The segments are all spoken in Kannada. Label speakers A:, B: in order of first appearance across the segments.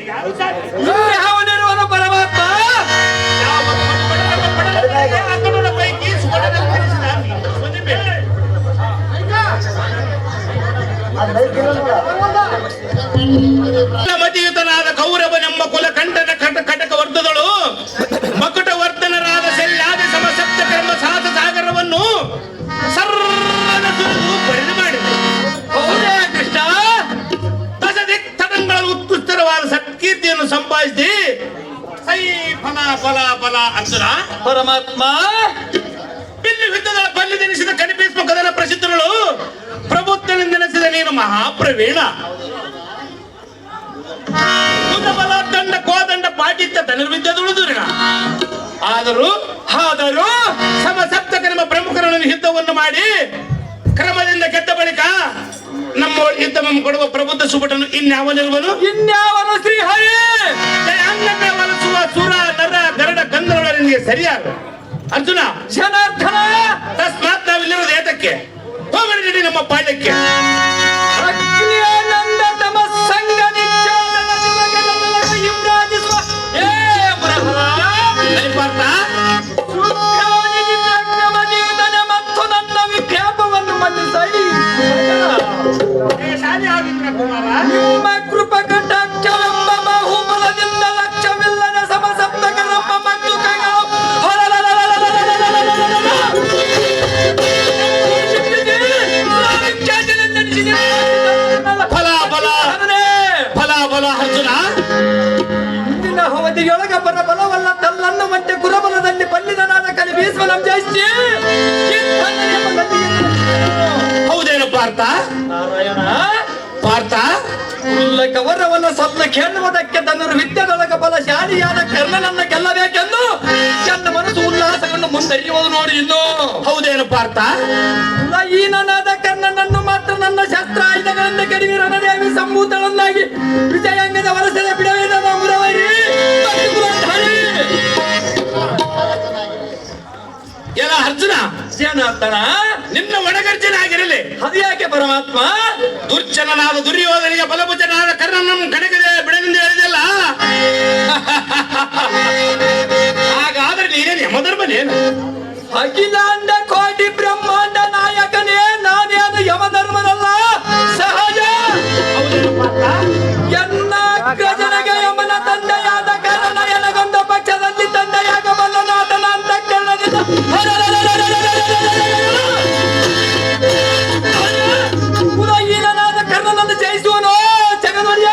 A: ಯಾವನಿರುವನು ಪರಮಾತ್ಮ?
B: ಮತಿಯುತನಾದ ಕೌರವನೆಂಬ ಕುಲಕಂಠನ ಕಟಕ ವರ್ಧದಳು ಮಕುಟ ವರ್ಧನರಾದ ಶಲ್ಯಾದಿ ಸಮಸಪ್ತ ಕರ್ಮ ಸಾಧ ಸಾಗರವನ್ನು ಸರ್ವದ ಸುರಿದು ಪರಿಣಿ ಮಾಡಿದೆ.
A: ಹೌದೇ ಕೃಷ್ಣ?
B: ದಶದಿಕ್ತಟಗಳಲ್ಲಿ ಉತ್ಕೃಷ್ಟವಾದ ಸತ್ಕೀರ್ತಿಯನ್ನು ಸಂಪಾದಿಸಿ ಸೈ ಫಲ ಫಲ ಫಲ ಅರ್ಜುನ
A: ಪರಮಾತ್ಮ
B: ಬಿಲ್ಲು ಯುದ್ಧದ ಬಲ್ಲಿ ನೆನೆಸಿದ ಕನಿಪೀಸ್ಮ ಕದನ ಪ್ರಸಿದ್ಧಗಳು ಪ್ರಬುದ್ಧನಿಂದ ನೆನೆಸಿದ ನೀನು ಮಹಾಪ್ರವೀಣ. ಬಲ ದಂಡ ಕೋದಂಡ ಪಾಟಿತ್ಯ ಧನುರ್ವಿದ್ಯದುಳಿದುರಿಣ ಆದರೂ ಸಮಸಪ್ತ ಕರ್ಮ ಪ್ರಮುಖರನ್ನು ಯುದ್ಧವನ್ನು ಮಾಡಿ ಕ್ರಮದಿಂದ ಗೆದ್ದ ಬಳಿಕ ನಮ್ಮ ಯುದ್ಧವನ್ನು ಕೊಡುವ ಪ್ರಬುದ್ಧ ಸುಭಟನು ಇನ್ಯಾವನಿರುವನು?
A: ಶ್ರೀಹರಿ
B: ಜಯಾಂಗಕ್ಕೆ ವಲಸುವ ಸುರ ನರ ಗರಡ ಗಂಧರ್ವನಿಗೆ ಸರಿಯಾದ ಅರ್ಜುನ
A: ಜನಾರ್ದನ.
B: ತಸ್ಮಾತ್ ನಾವಿಲ್ಲಿರುವುದು ಏತಕ್ಕೆ? ಹೋಗಲಿ ನಡಿ ನಮ್ಮ ಪಾಳ್ಯಕ್ಕೆ.
A: ಅಗ್ನಿಯಾನಂದ ತಮ ಸಂಗ ನಿತ್ಯಾನಂದ ಯುವರಾಜಿಸುವ ಏ ಬರಹರ
B: ಹರಿಪಾರ್ಥ
A: ಸುಖಾನಿಗಿತನ ಮತ್ತು ನನ್ನ ವಿಖ್ಯಾಪವನ್ನು ಮನ್ನಿಸೈ ನಿಮ್ಮ ಕೃಪ ಕಟಾಕ್ಷವೆಂಬ ಬಾಹುಬಲದಿಂದ ಲಕ್ಷ್ಯವಿಲ್ಲದ ಸಮಸಪ್ತಕರಪ್ಪ ಮಕ್ಕಳು
B: ಫಲ ಅರ್ಜುನ
A: ಇಂದಿನ ಅವಧಿಯೊಳಗ ಪರಬಲವಲ್ಲ ತಲ್ಲನ್ನು ಮತ್ತೆ ಕುರಬಲದಲ್ಲಿ ಬಲ್ಲಿದನಾದ ಕಲಿ ಬೀಸುವ ಜಾಸ್ತಿ
B: ಹೌದೇನು ಪಾರ್ಥ?
A: ನಾರಾಯಣ
B: ಪಾರ್ಥ
A: ಕವರವನ್ನ ಸ್ವಪ್ನ ಕೇಳುವುದಕ್ಕೆ ತನ್ನ ವಿದ್ಯೆದೊಳಗ ಬಲಶಾಲಿಯಾದ ಕರ್ಣನನ್ನ ಗೆಲ್ಲಬೇಕೆಂದು ನನ್ನ ಮನಸ್ಸು ಉಲ್ಲಾಸಗೊಂಡು ಮುಂದರಿಯುವುದು ನೋಡಿ ಇನ್ನು.
B: ಹೌದೇನು ಪಾರ್ಥ?
A: ಲಯೀನನಾದ ಕರ್ಣನನ್ನು ಮಾತ್ರ ನನ್ನ ಶಸ್ತ್ರಾಯುಧಗಳಿಂದ ಕಡಿಮೆ ರಣದೇವಿ ಸಂಭೂತಳನ್ನಾಗಿ ವಿಜಯಾಂಗದ ವಲಸದ ಬಿಡವೇದ ಮುರವರಿ
B: ಎಲ್ಲ ಅರ್ಜುನ
A: ಜನಾರ್ದನ
B: ನಿನ್ನ ಒಣಗರ್ಜನ ಆಗಿರಲಿ.
A: ಅದ್ಯಾಕೆ ಪರಮಾತ್ಮ?
B: ದುರ್ಜನನಾದ ದುರ್ಯೋಧನಿಗೆ ಬಲಭುಜನಾದ ಕರ್ಣನನ್ನು ಕಣಗದೆ ಬಿಡನೆಂದು ಹೇಳಿದೆಲ್ಲ. ಹಾಗಾದ್ರೆ ನೀನೇನು ಯಮಧರ್ಮನೇನು?
A: ಅಖಿಲಾಂಡ ಕೋಟಿ ಬ್ರಹ್ಮಾಂಡ ನಾಯಕನೇ ನಾನೇನು ಯಮಧರ್ಮನಲ್ಲ. ಸಹಜ ಎನ್ನ ಗಜನಿಗೆ ಯಮನ ತಂದೆಯಾದ ಕಾರಣ ಎನಗೊಂದು ಪಕ್ಷದಲ್ಲಿ ತಂದೆಯಾಗಬಲ್ಲನಾದನ ಅಂತ ಕಣ್ಣದಿಂದ ಕುಲಹೀನನಾದ ಕರ್ಣನನ್ನು ಜಯಿಸುವನು ಜಗದೊಡೆಯ.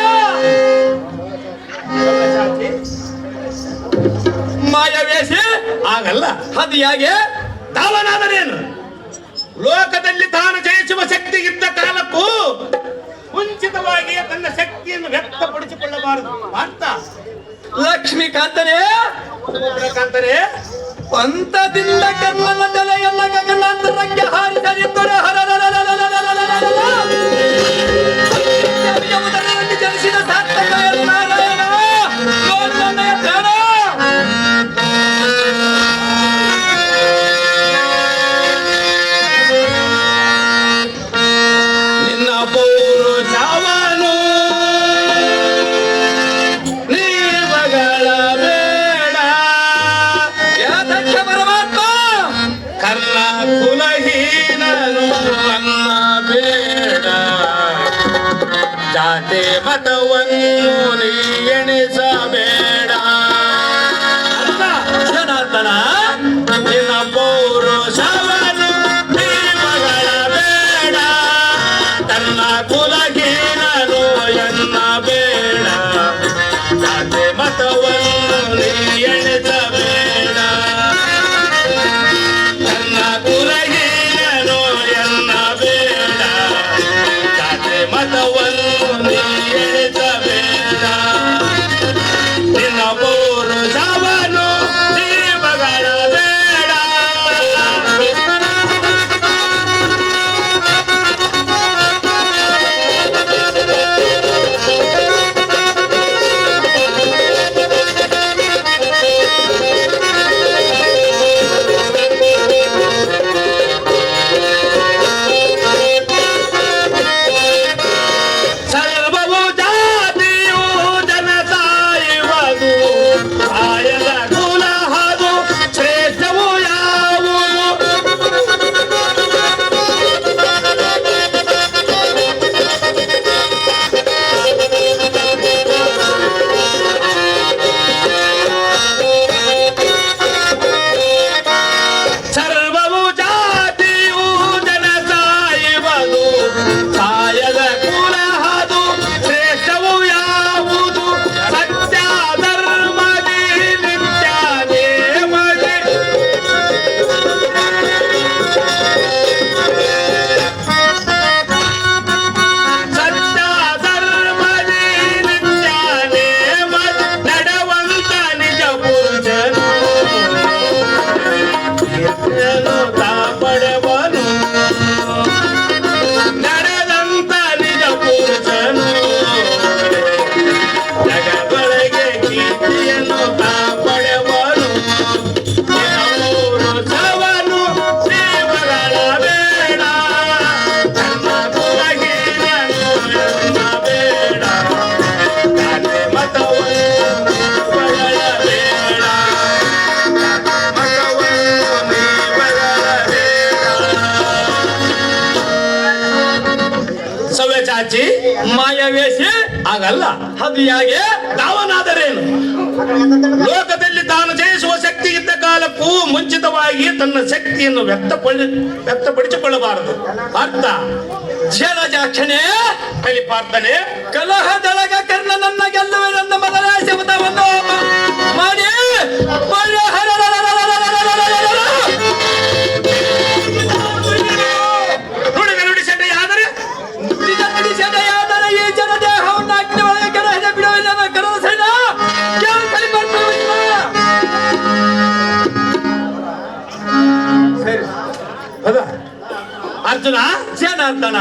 A: ಮಾಯವೇಶಿ
B: ಆಗಲ್ಲ.
A: ಅದು ಹೇಗೆ?
B: ತಾವನಾದರೇನು? ಲೋಕದಲ್ಲಿ ತಾನು ಜಯಿಸುವ ಶಕ್ತಿ ಇದ್ದ ಕಾಲಕ್ಕೂ ಮುಂಚಿತವಾಗಿ ತನ್ನ ಶಕ್ತಿಯನ್ನು ವ್ಯಕ್ತಪಡಿಸಿಕೊಳ್ಳಬಾರದು. ಅರ್ಥ
A: ಲಕ್ಷ್ಮೀಕಾಂತನೇ
B: ಕಾಂತರೇ
A: ಪಂಥದಿಂದ ಕರ್ಮನ ತಲೆಯಲ್ಲ ಗಗನಾಂತರಕ್ಕೆ ಹಾರಿಸದಿದ್ದರೆ ಉದರದಲ್ಲಿ ಜನಿಸಿದ ಸಾರ್ಥಕ ನಾರಾಯಣ ಲೋಕನಯ ಪ್ರಾಣ.
B: ನಿನ್ನ ಪೌರುಷವನು ನೀವಗಳ ಬೇಡ
A: ಯಾತಕ್ಕೆ ಪರಮಾತ್ಮ?
B: ಕರ್ಣ ಕುಲಹೀನನು ಅನ್ನ ಬೇಡ. ಜಾತಿ ಮತವನ್ನು ನೀ ಎಣಿಸಬೇಡ.
A: ಜನಾರ್ದನ
B: ನಿನ್ನ ಪೌರುಷವನು ನೀವಗಳ ಬೇಡ. ತನ್ನ ಕುಲಹೀನನು ಎನ್ನ ಬೇಡ. ಜಾತಿ ಮತವನ್ನು ನೀ ಎಣಿಸಬೇಡ. ತನ್ನ ಕುಲಹೀನನು ಎನ್ನ ಬೇಡ. ಜಾತಿ ಮತವನ್ನು ನೀ ಎಣಿಸಬೇಡ.
A: ಅದು ಹೇಗೆ?
B: ತಾವನಾದರೇನು ಲೋಕದಲ್ಲಿ ತಾನು ಜಯಿಸುವ ಶಕ್ತಿ ಇದ್ದ ಕಾಲಕ್ಕೂ ಮುಂಚಿತವಾಗಿ ತನ್ನ ಶಕ್ತಿಯನ್ನು ವ್ಯಕ್ತಪಡಿಸಿಕೊಳ್ಳಬಾರದು. ಅರ್ಥ
A: ಜಲಜಾಕ್ಷಣೆ
B: ಕಲಿಪಾರ್ಥನೆ
A: ಕಲಹದೊಳಗ ಕರ್ಣನನ್ನ ಗೆಲ್ಲುವೆ ನನ್ನ ಮೊದಲ ಶಬ್ದವನ್ನು ಮಾಡಿ
B: ನುಡಿ ಸೆಡೆಯಾದರೆ
A: ಈ ಜನ ದೇಹವನ್ನು ಅಗ್ನಿ ಒಳಗೆ ಕೆಳಗೆ ಬಿಡುವಿಲ್ಲ ಕರದ ಸೈನ ಸರಿ
B: ಅರ್ಜುನ
A: ಜನಾರ್ದನ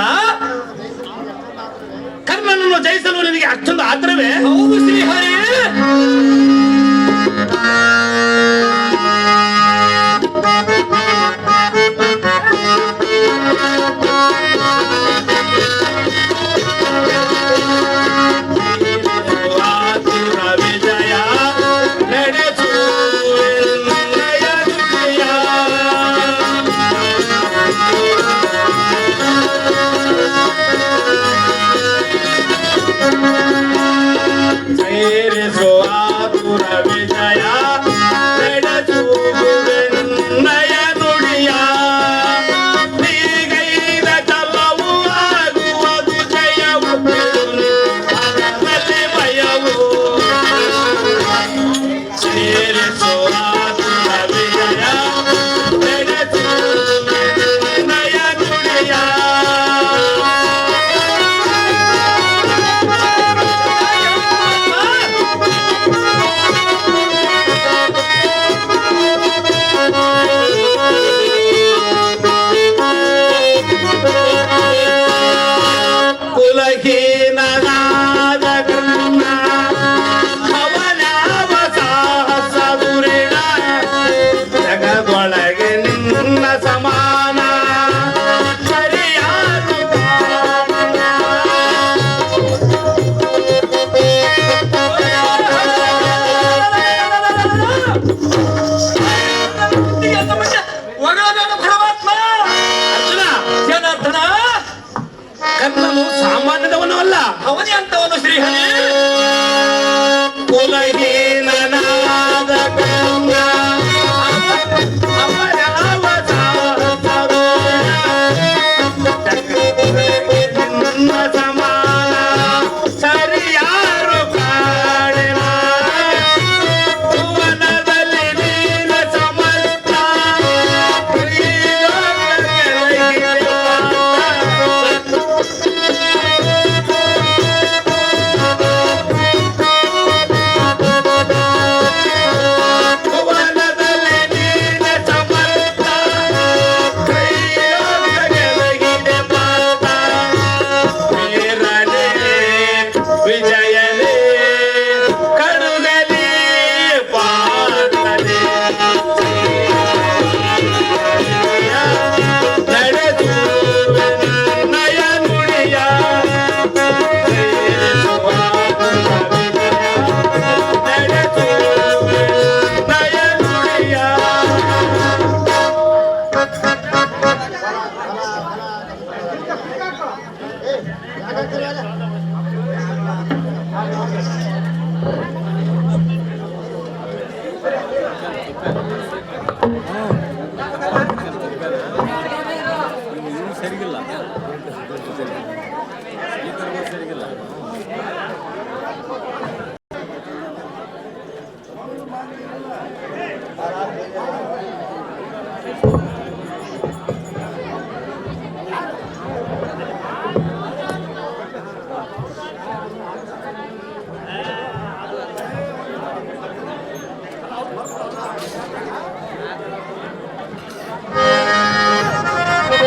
B: ಕರ್ಣನನ್ನು ಜಯಿಸಲು ನಿನಗೆ ಅಷ್ಟೊಂದು ಆತ್ರವೇ?
A: ಹೌದು ಶ್ರೀಹರಿ.
B: ಕರ್ಣನು ಸಾಮಾನ್ಯದವನು ಅಲ್ಲ,
A: ಅವನೇ ಅಂತವನು ಶ್ರೀಹರಿ.
B: ಕುಲಹೀನನಾದ ಕರ್ಣ ಅವನವ ನಿನ್ನ ಸಮಾನ ಸರಿಯಾರು ಕಾಣಿನ ಭುವನದಲ್ಲಿ ನೀನ ಸಮರ್ಥ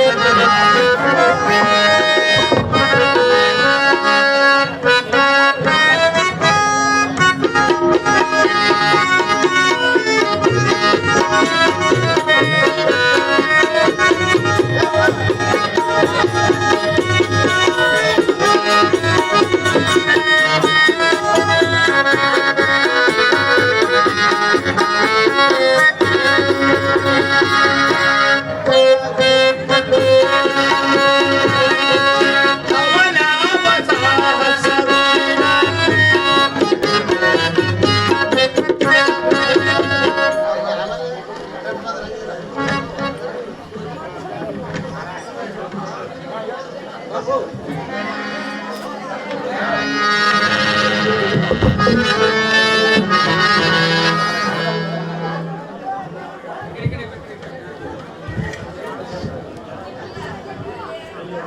A: Thank you.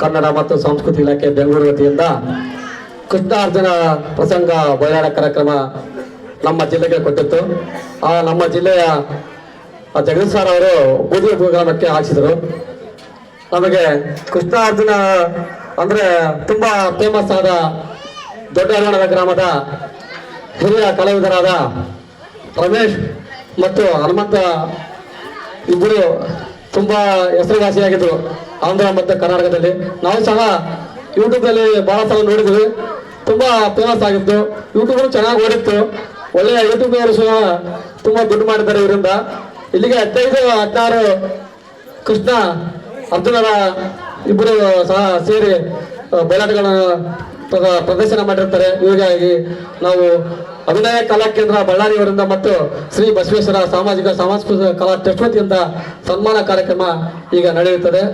C: ಕನ್ನಡ ಮತ್ತು ಸಂಸ್ಕೃತಿ ಇಲಾಖೆ ಬೆಂಗಳೂರು ವತಿಯಿಂದ ಕೃಷ್ಣಾರ್ಜುನ ಪ್ರಸಂಗ ಬಯಲಾಟ ಕಾರ್ಯಕ್ರಮ ನಮ್ಮ ಜಿಲ್ಲೆಗೆ ಕೊಟ್ಟಿತ್ತು. ನಮ್ಮ ಜಿಲ್ಲೆಯ ಜಗದೀಶ್ ಸರ್ ಅವರು ಬೂದಿ ಪ್ರೋಗ್ರಾಮಕ್ಕೆ ಹಾಕಿಸಿದರು. ನಮಗೆ ಕೃಷ್ಣಾರ್ಜುನ ಅಂದ್ರೆ ತುಂಬಾ ಫೇಮಸ್ ಆದ ದೊಡ್ಡ ಗ್ರಾಮದ ಹಿರಿಯ ಕಲಾವಿದರಾದ ರಮೇಶ್ ಮತ್ತು ಹನುಮಂತ ಇಬ್ಬರು ತುಂಬಾ ಹೆಸರುವಾಸಿಯಾಗಿದ್ರು ಆಂಧ್ರ ಮತ್ತು ಕರ್ನಾಟಕದಲ್ಲಿ. ನಾವು ಸಹ ಯೂಟ್ಯೂಬ್ನಲ್ಲಿ ಬಹಳ ಸಲ ನೋಡಿದ್ವಿ, ತುಂಬಾ ಫೇಮಸ್ ಆಗಿತ್ತು. ಯೂಟ್ಯೂಬ್ ಚೆನ್ನಾಗಿ ಓಡಿತ್ತು, ಒಳ್ಳೆಯ ಯೂಟ್ಯೂಬ್ನವರು ಸಹ ತುಂಬಾ ದುಡ್ಡು ಮಾಡಿದ್ದಾರೆ ಇವರಿಂದ. ಇಲ್ಲಿಗೆ 15-16 ಕೃಷ್ಣ ಅರ್ಜುನರ ಇಬ್ಬರು ಸಹ ಸೇರಿ ಬಯಲಾಟಗಳನ್ನು ಪ್ರದರ್ಶನ ಮಾಡಿರ್ತಾರೆ. ಹೀಗಾಗಿ ನಾವು ಅಭಿನಯ ಕಲಾ ಕೇಂದ್ರ ಬಳ್ಳಾರಿಯವರಿಂದ ಮತ್ತು ಶ್ರೀ ಬಸವೇಶ್ವರ ಸಾಮಾಜಿಕ ಸಾಂಸ್ಕೃತಿಕ ಕಲಾ ಟ್ರಸ್ಟ್ ವತಿಯಿಂದ ಸನ್ಮಾನ ಕಾರ್ಯಕ್ರಮ ಈಗ ನಡೆಯುತ್ತದೆ.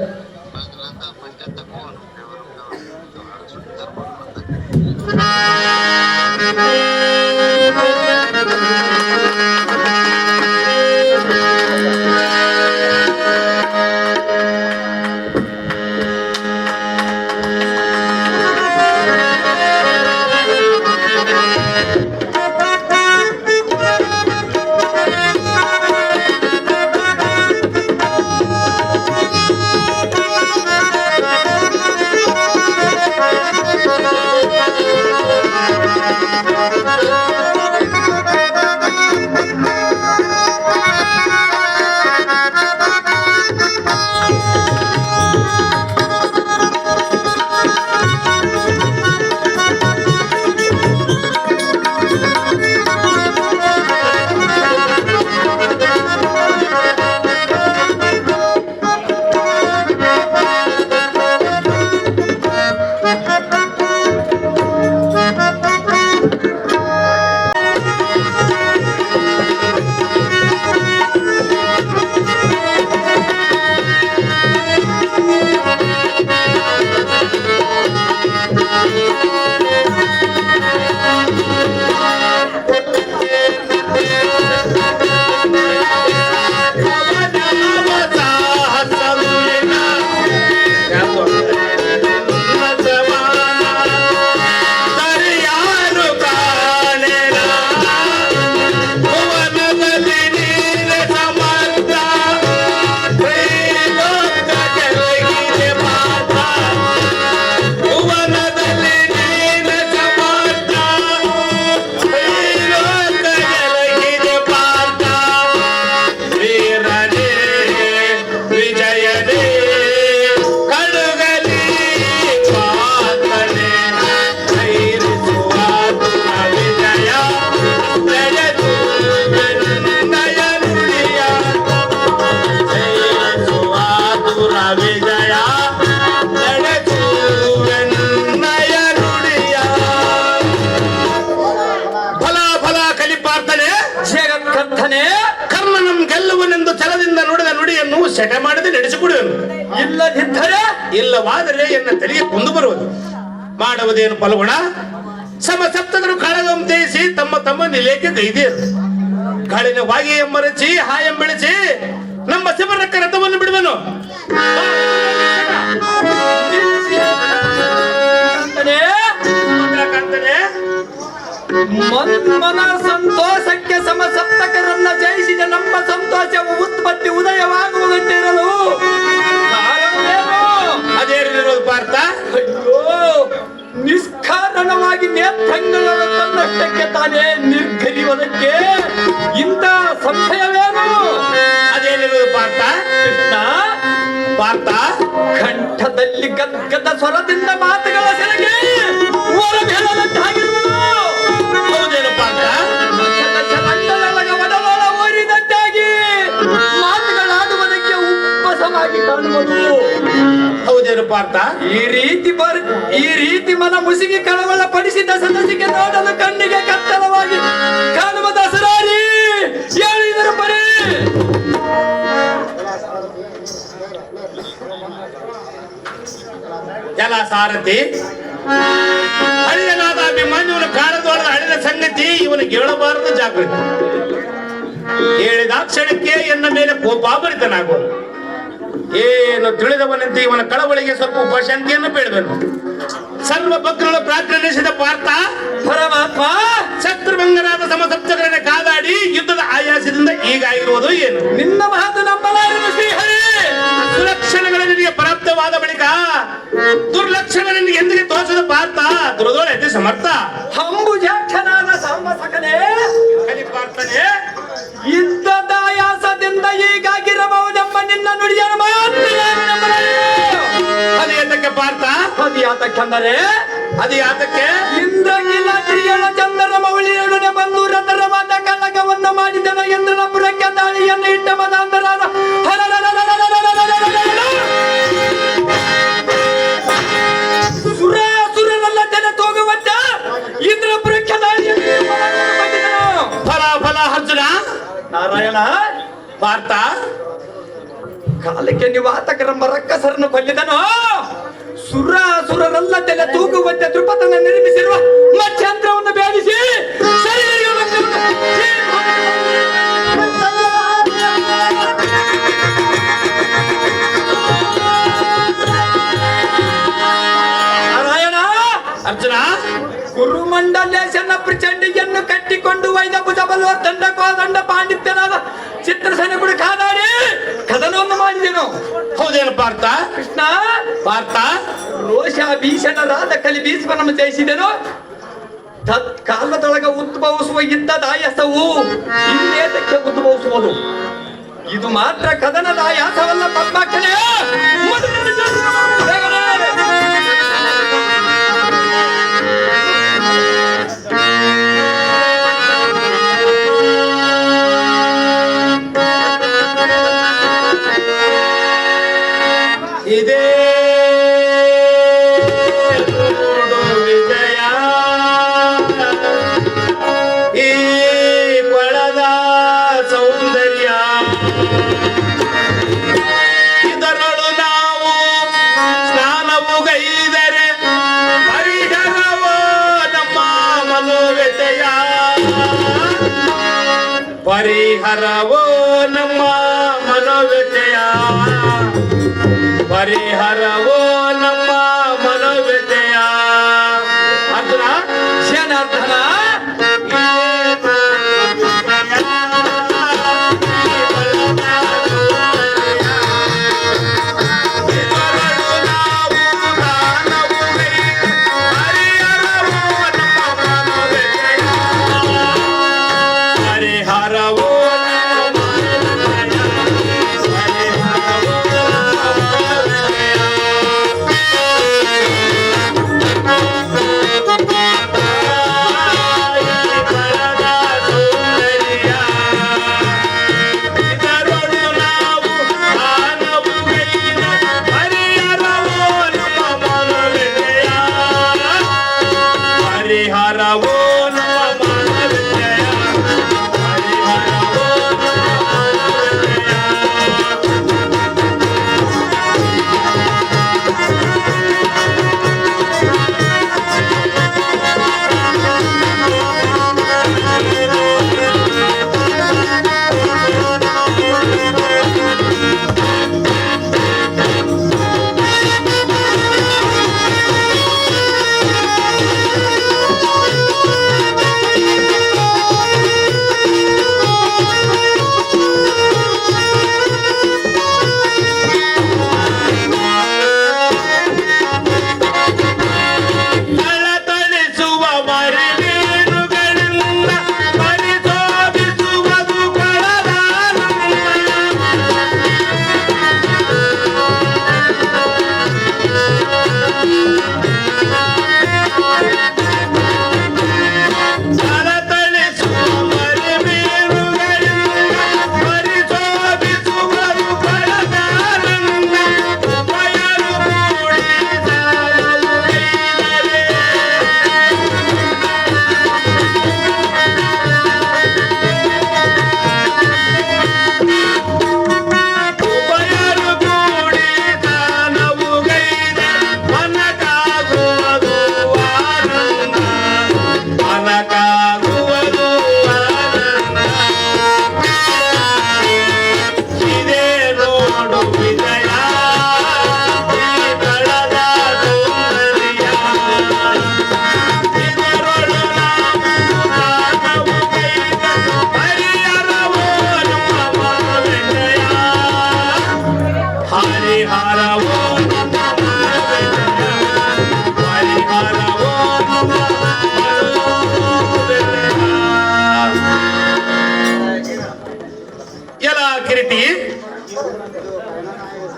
B: ಕರ್ಣನಂ ಗೆಲ್ಲುವನೆಂದು ಛಲದಿಂದ ನುಡಿದ ನುಡಿಯನ್ನು ಸೆಟೆ ಮಾಡದೆ ನಡೆಸಿಕೊಡುವನು. ಇಲ್ಲವಾದರೆ ಎನ್ನ ತಲೆಗೆ ಕುಂದು ಬರುವುದು. ಮಾಡುವುದೇನು ಫಲಗುಣ? ಸಮಸಪ್ತದರು ಕಾಳಗಂತೇಸಿ ತಮ್ಮ ತಮ್ಮ ನಿಲೇಕೆ ಗೈದೇರು. ಕಾಳಿನವಾಗಿ ಎಂಬರಚಿ ಹಾಯಂಬೆಳಿಸಿ ನಮ್ಮ ಶಿವರಕ್ಕ ರಥವನ್ನು ಬಿಡುವನು.
A: ಮನ್ಮನ ಸಂತೋಷಕ್ಕೆ ಸಮಸಪ್ತಕರನ್ನ ಜಯಿಸಿದ ನಮ್ಮ ಸಂತೋಷವು ಉತ್ಪತ್ತಿ ಉದಯವಾಗುವುದಂತಿರಲು
B: ಅದೇನಿರೋದು ಪಾರ್ಥ?
A: ಅಯ್ಯೋ, ನಿಷ್ಕಾರಣವಾಗಿ ನೇತ್ರಂಗಳನ್ನು ತನ್ನಷ್ಟಕ್ಕೆ ತಾನೇ ನಿರ್ಗರಿಯುವುದಕ್ಕೆ ಇಂಥ ಸಂಶಯವೇನು?
B: ಅದೇನಿರೋದು ಪಾರ್ಥ?
A: ಕೃಷ್ಣ
B: ಪಾರ್ಥ
A: ಕಂಠದಲ್ಲಿ ಗದ್ಗದ ಸ್ವರದಿಂದ ಮಾತುಗಳ ಸೆರಗಿ ಹೊರಬೀಳದಂತಾಗಿರುವುದು.
B: ಹೌದೇನು ಪಾರ್ಥ?
A: ಒಡಲೊಳ ಓರಿದಂತಾಗಿ ಮಾತುಗಳಾಡುವುದಕ್ಕೆ ಉಪ್ಪಸವಾಗಿ ಕಾಣುವುದು.
B: ಹೌದೇನು ಪಾರ್ಥ?
A: ಈ ರೀತಿ ಮನ ಮುಸುಗಿ ಕಳವಳ ಪಡಿಸಿದ ಸದಸ್ಯಕ್ಕೆ ನೋಡಲು ಕಣ್ಣಿಗೆ ಕತ್ತಲವಾಗಿ ಕಾಣುವ ದಸರಾರಿ ಹೇಳಿದರ ಪರಿ
B: ಜಲ ಸಾರಥಿ ಹಳ್ಳಿನಾದ ಅಭಿಮಾನ್ಯವನು ಕಾಣದೊಳದ ಹಳ್ಳಿನ ಸಂಗತಿ ಇವನಿಗೆ ಹೇಳಬಾರದು. ಜಾಗೃತಿ ಹೇಳಿದ ಕ್ಷಣಕ್ಕೆ ಎನ್ನ ಮೇಲೆ ಕೋಪಾಭರಿತನಾಗುವುದು. ಏನು ತಿಳಿದವನಂತೆ ಇವನ ಕಳವಳಿಗೆ ಸ್ವಲ್ಪ ಉಪಶಾಂತಿಯನ್ನು ಬೇಡಬೇಕು. ಸರ್ವ ಭಕ್ತರುಗಳ ಪ್ರಾರ್ಥನಿಸಿದ ಪಾರ್ಥ
A: ಪರಮಾತ್ಮ
B: ಶತ್ರುಭಂಗರಾದ ಸಮಸಪ್ತಗಳನ್ನು ಕಾದಾಡಿ ಯುದ್ಧದ ಆಯಾಸದಿಂದ ಹೀಗಾಗಿರುವುದು ಏನು?
A: ನಿನ್ನ ಮಾತು ನಂಬಲಾರದು ಶ್ರೀಹರಿ.
B: ಸುಲಕ್ಷಣಗಳ ನಿನಗೆ ಪ್ರಾಪ್ತವಾದ ಬಳಿಕ ದುರ್ಲಕ್ಷಣ ನಿನಗೆ ಎಂದಿಗೆ ತೋರಿಸಿದ ಪಾರ್ಥ ದುರದೋಳೆ ಸಮರ್ಥ
A: ಅಂಬುಜಾಕ್ಷನಾದ ಸಾಂಬಸಕನೇ
B: ಪಾರ್ಥನೆ
A: ಯುದ್ಧದ ಆಯಾಸದಿಂದ ಹೀಗಾಗಿರಬಹುದೆಂಬ ನಿನ್ನ ನುಡಿಯನ್ನು ಮಾತ್ರ ನಾನು ನಂಬಲಾರೆ.
B: ಅದು ಯಾತಕ್ಕೆ ಪಾರ್ಥ?
A: ಅದು ಯಾತಕ್ಕೆಂದರೆ
B: ಅದು ಯಾತಕ್ಕೆ?
A: ಇಂದ್ರಗಿಲಾದ್ರಿಯಳ ಚಂದನ ಮೌಳಿಯೊಡನೆ ಬಂದು ರಥರ ಮಾತ ಕಲಕವನ್ನು ಮಾಡಿದನ ಇಂದ್ರನ ಪುರಕ್ಕೆ ದಾಳಿಯನ್ನು ಇಟ್ಟ ಮದಾಂಧರಾದ ಸುರನೆಲ್ಲ ಜನ ತೋಗುವಂತ ಇಂದ್ರಪುರಕ್ಕೆ ದಾಳಿಯನ್ನು
B: ಫಲ ಫಲ ಅರ್ಜುನ
A: ನಾರಾಯಣ
B: ಪಾರ್ಥ
A: ಕಾಲಕ್ಕೆ ನಿವಾತಕರೆಂಬ ರಕ್ಕಸರನ್ನು ಕೊಲ್ಲಿದನು. ಸುರರೆಲ್ಲ ತಲೆ ತೂಗುವಂತೆ ದ್ರುಪದನ ನಿರ್ಮಿಸಿರುವ ಮತ್ಸ್ಯಂತ್ರವನ್ನು ಬೇಡಿಸಿ ನಾರಾಯಣ
B: ಅರ್ಜುನ
A: ಗುರುಮಂಡಲೇಶನ ಪ್ರಚಂಡಿಯನ್ನು ಕಟ್ಟಿಕೊಂಡು ವೈದ ಭುಜಬಲ್ವ ದಂಡ ಕೋದಂಡ ಪಾಂಡಿತ್ಯನಾದ ಚಿತ್ರಸೇನೆ ಕೂಡ ಕಾದಾಡಿ ಕದನವನ್ನು ಮಾಡಿದೆನು.
B: ಹೌದೇನು ಪಾರ್ಥ?
A: ಕೃಷ್ಣ
B: ಪಾರ್ಥ
A: ರೋಷ ಭೀಷಣರಾದ ಕಲಿ ಭೀಷ್ಮನನ್ನು ಜಯಿಸಿದನು. ತತ್ಕಾಲದೊಳಗ ಉದ್ಭವಿಸುವ ಯುದ್ಧದ ಆಯಾಸವು ಇನ್ನೇತಕ್ಕೆ ಉದ್ಭವಿಸುವುದು? ಇದು ಮಾತ್ರ ಕದನದ ಆಯಾಸವಲ್ಲ ಪದ್ಮಾಕ್ಷನೇ.
B: ಇದೇ ನೋಡು ವಿಜಯ ಈ ಕೊಳದ ಸೌಂದರ್ಯ ಇದರೊಳು ನಾವು ಸ್ನಾನವು ಗೈದರೆ ಪರಿಹರವೋ ನಮ್ಮ ಮನೋವ್ಯತೆಯ ಪರಿಹರವೋ ನಮ್ಮ ಮನೋವ್ಯತೆಯ ಪರಿಹರವೋ ನಮ್ಮ ಮನೋವ್ಯತೆಯ. ಅರ್ಜುನ
A: ಜನಾರ್ದನ
B: ಪರಿಹರವೋ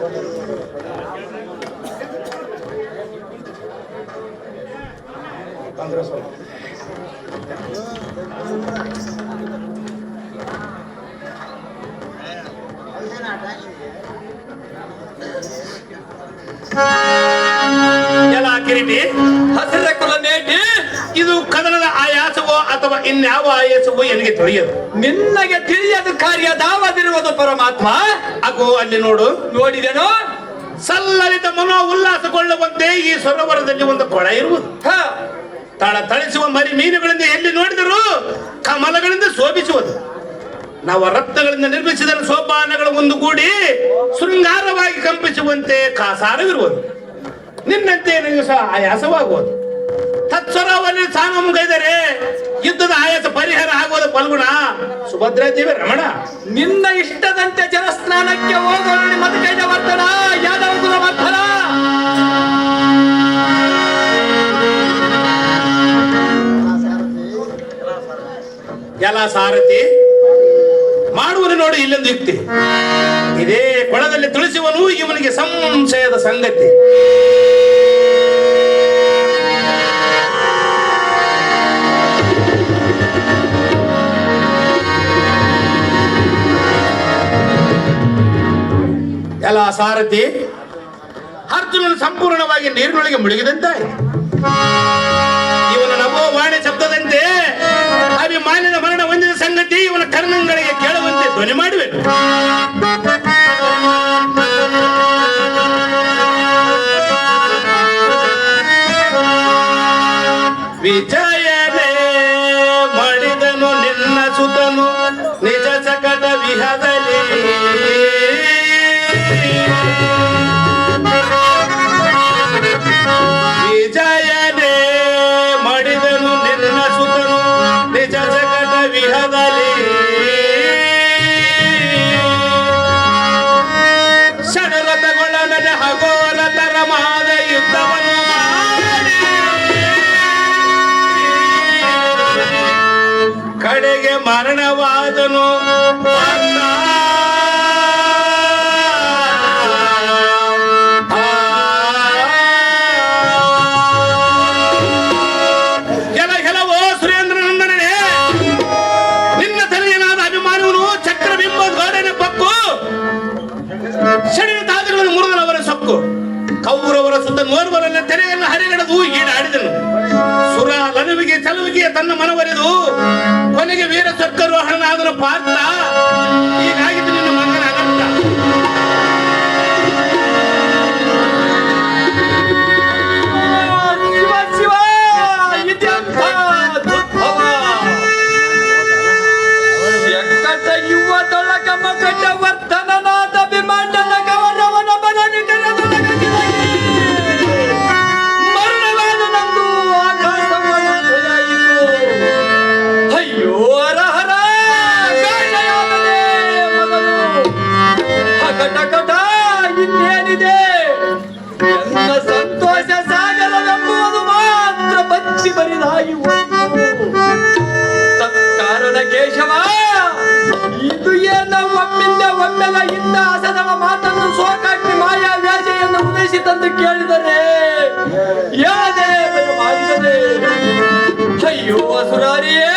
B: ಎಲ್ಲ ಕಿರೀಟಿ,
A: ಹಸಿರ ಕುಲ ಮೇಟಿ,
B: ಇದು ಕದನದ ಆಯಾಸವೋ ಅಥವಾ ಇನ್ಯಾವ ಆಯಾಸವೋ ನನಗೆ ತಿಳಿಯದು.
A: ನಿನ್ನಗೆ ತಿಳಿಯದು ಕಾರ್ಯದಾವದಿರುವುದು ಪರಮಾತ್ಮ.
B: ಅಗೋ ಅಲ್ಲಿ ನೋಡು.
A: ನೋಡಿದೆನು.
B: ಸಲ್ಲಲಿತ ಮನೋ ಉಲ್ಲಾಸಗೊಳ್ಳುವಂತೆ ಈ ಸರೋವರದಲ್ಲಿ ಒಂದು ಕೊಳ ಇರುವುದು. ತಳ ತಳಿಸುವ ಮರಿ ಮೀನುಗಳಿಂದ ಎಲ್ಲಿ ನೋಡಿದರೂ ಕಮಲಗಳಿಂದ ಶೋಭಿಸುವುದು. ನವರತ್ನಗಳಿಂದ ನಿರ್ಮಿಸಿದ ಸೋಪಾನಗಳು ಒಂದು ಕೂಡಿ ಶೃಂಗಾರವಾಗಿ ಕಂಪಿಸುವಂತೆ ಕಾಸಾರವಿರುವುದು. ನಿನ್ನಂತೆ ನನಗೆ ಸಹ ಆಯಾಸವಾಗುವುದು. ತತ್ಸರವಲ್ಲಿ ಸಾನಮುಗೈದರೆ ಯುದ್ಧದ ಆಯಾಸ ಪರಿಹಾರ ಆಗುವುದು. ಫಲ್ಗುಣ, ಸುಭದ್ರಾದೇವಿ, ರಮಣ,
A: ನಿನ್ನ ಇಷ್ಟದಂತೆ ಜಲಸ್ನಾನಕ್ಕೆ ಹೋಗೋಣ. ಮತಕೈದ ವರ್ತನ, ಯಾದವ ಕುಲ ವರ್ತನ.
B: ಎಲ್ಲ ಸಾರಥಿ ಮಾಡುವುದು ನೋಡಿ ಇಲ್ಲೊಂದು ಯುಕ್ತಿ. ಇದೇ ಕೊಳದಲ್ಲಿ ತುಳಿಸುವನು ಇವನಿಗೆ ಸಂಶಯದ ಸಂಗತಿ. ಎಲ್ಲ ಸಾರಥಿ ಅರ್ಜುನನು ಸಂಪೂರ್ಣವಾಗಿ ನೀರಿನೊಳಗೆ ಮುಳುಗಿದಂತಾಯಿತು. ಇವನ ನಭೋ ವಾಣಿ ಶಬ್ದದಂತೆ ಅಭಿಮಾನ್ಯದ ಮರಣ ಹೊಂದಿದ ಸಂಗತಿ ಇವನ ಕರ್ಣಗಳಿಗೆ ಕೇಳುವಂತೆ ಧ್ವನಿ ಮಾಡುವೆನು. ವಿಜಯನೇ ಮಾಡಿದನು ನಿನ್ನ ಸುತನು ನಿಜ ಸಕಟ ವಿಹದಲ್ಲಿ. ವಿಜಯನೇ ಮಾಡಿದನು ನಿನ್ನ ಸುತನು ನಿಜ ಜಗಟ ವಿಹದಲ್ಲಿ. ಷಡರಥಗೊಳ್ಳನೆ ಹಗೋರತರ ಮಾದ ಯುದ್ಧವನ್ನು ಮಾಡಿ ಕಡೆಗೆ ಮರಣವಾದನು. ಕೌರವರ ಸುತ್ತ ನೋರ್ವರನ್ನ ತೆರೆಯನ್ನು ಹರಿಗಡದು ಈಡಾಡಿದನು. ಸುರ ಲನುವಿಗೆ ಚಲುವಿಗೆ ತನ್ನ ಮನವರೆದು ಕೊನೆಗೆ ವೀರ ಸ್ವರ್ಗಾರೋಹಣನಾದನು ಪಾತ್ರ. ಹೀಗಾಗಿದ್ದು ನಿನ್ನ ಮಗನ ಅನಂತ.
A: ಶಿವ ಶಿವ, ಇದೆಂಥ ದುರ್ಭವ. ಎಕ್ಕಟ ಯುವದೊಳಗ ಮಗಟ ವರ್ತನನಾದ ವಿಮಾನದ ಗೌರವನ ಬಲನಿಟರ ಮರಣವಾದ ನಂದು ಆಕಾಶವಾಯಿತು. ಅಯ್ಯೋ ಹರಹರ ಗಾಯಯಾದನೆ ಮಗನು. ಹಕಟಕಟ ಇನ್ನೇನಿದೆ. ನನ್ನ ಸಂತೋಷ ಸಾಗರವೆಂಬುದು ಮಾತ್ರ ಬತ್ತಿ ಬರಿದಾಗಿ ತತ್ಕಾರಣ ಕೇಶವ, ಇದು ಏನ ಒಮ್ಮಿಂದ ಒಮ್ಮೆಲ ಇಂದ ಹಸನವ ಮಾತನ್ನು ಸೋಕಾಗ್ನಿ ಮಾಯಾ ವ್ಯಾಜೆಯನ್ನು ಉದ್ದೇಶಿ ತಂದು ಕೇಳಿದರೆ ಯಾದೇ ಮಾಡಿದರೆ. ಅಯ್ಯೋ ಅಸುರಾರಿಯೇ,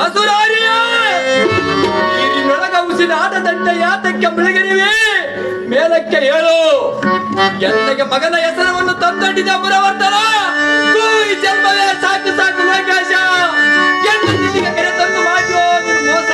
A: ಅಸುರಾರಿಯೇ, ನೀರಿನೊಳಗ ಉಸಿರಾದ ದಂಡ ಯಾತಕ್ಕೆ ಮುಳುಗಿರಿವೆ? ಮೇಲಕ್ಕೆ ಹೇಳು. ಎನ್ನಗೆ ಮಗನ ಹೆಸರನ್ನು ತಂದೊಡ್ಡಿದ ಪುರವರ್ಧನ. ಈ ಜನ್ಮವೇ ಸಾಕು ಸಾಕು ಲೋಕೇಶ. ಎನ್ನ ನಿನಗೆ ಕೆರೆ ತಂದು ಮಾಡಿಯೋ ನೀನು ಮೋಸ.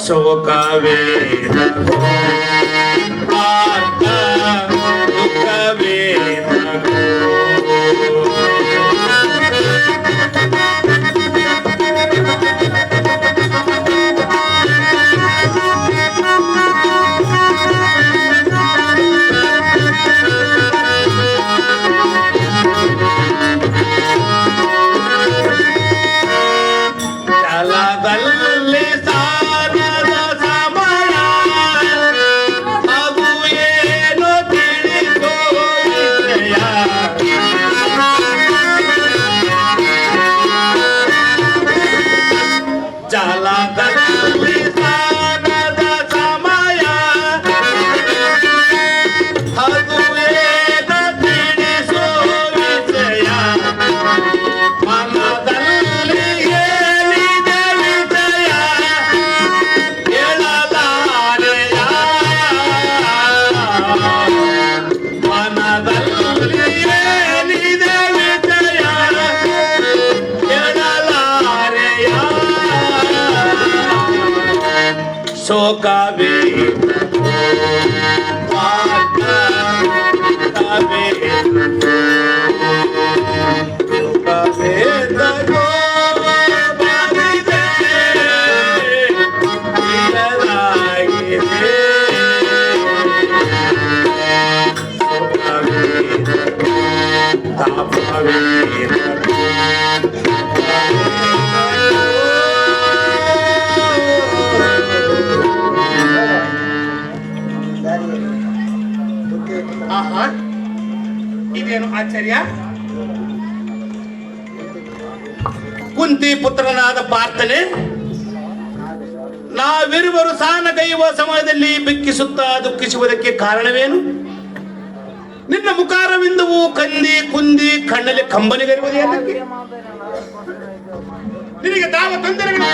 B: ಶೋಕವೇ ಪಾರ್ಥ ದುಃಖವೇ ಜಲದಲ್ಲಿ ಸಾಗದ ಸಮಯ ಅದು ಏನೋ ತಿಳಿಸೋ ವಿಷಯ ಜಲದಲ್ಲಿ ಸಾಗದ ಸಮಯ ಅದು ಏನೋ ತಿಳಿಸೋ ವಿಷಯ ಮನದಲ್ಲಿ ಏನಿದೆ ವಿಷಯ ಹೇಳಲಾರೆಯ ಮನದಲ್ಲಿ ಏನಿದೆ ವಿಷಯ ಹೇಳಲಾರೆಯ ಶೋಕವೇ ಪಾಠವೇ ವೇದಗೋ ಬರಿದೆ ಇರಲಾಗಿದೆ ತಾಪವೇ ಆಹಾ ಇದೇನು ಆಶ್ಚರ್ಯ ಕುಂತಿ ಪುತ್ರನಾದ ಪಾರ್ಥನೆ ನಾವಿರುವರು ಸಾನಗೈಯುವ ಸಮಯದಲ್ಲಿ ಬೆಕ್ಕಿಸುತ್ತಾ ದುಃಖಿಸುವುದಕ್ಕೆ ಕಾರಣವೇನು? ನಿನ್ನ ಮುಖಾರವಿಂದವು ಕಂದಿ ಕುಂದಿ ಕಣ್ಣಲ್ಲಿ ಕಂಬನಿಗಿರುವುದು ಅದಕ್ಕೆ ನಿನಗೆ ತಾವ ತೊಂದರೆಗಳು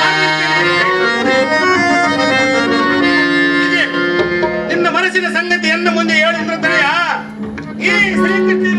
B: ನಿನ್ನ ಮನಸ್ಸಿನ ಸಂಗತಿಯನ್ನು ಮುಂದೆ ಹೇಳಿದ್ರದೆಯ ಈ ಶ್ರೀಕೃಷ್ಣ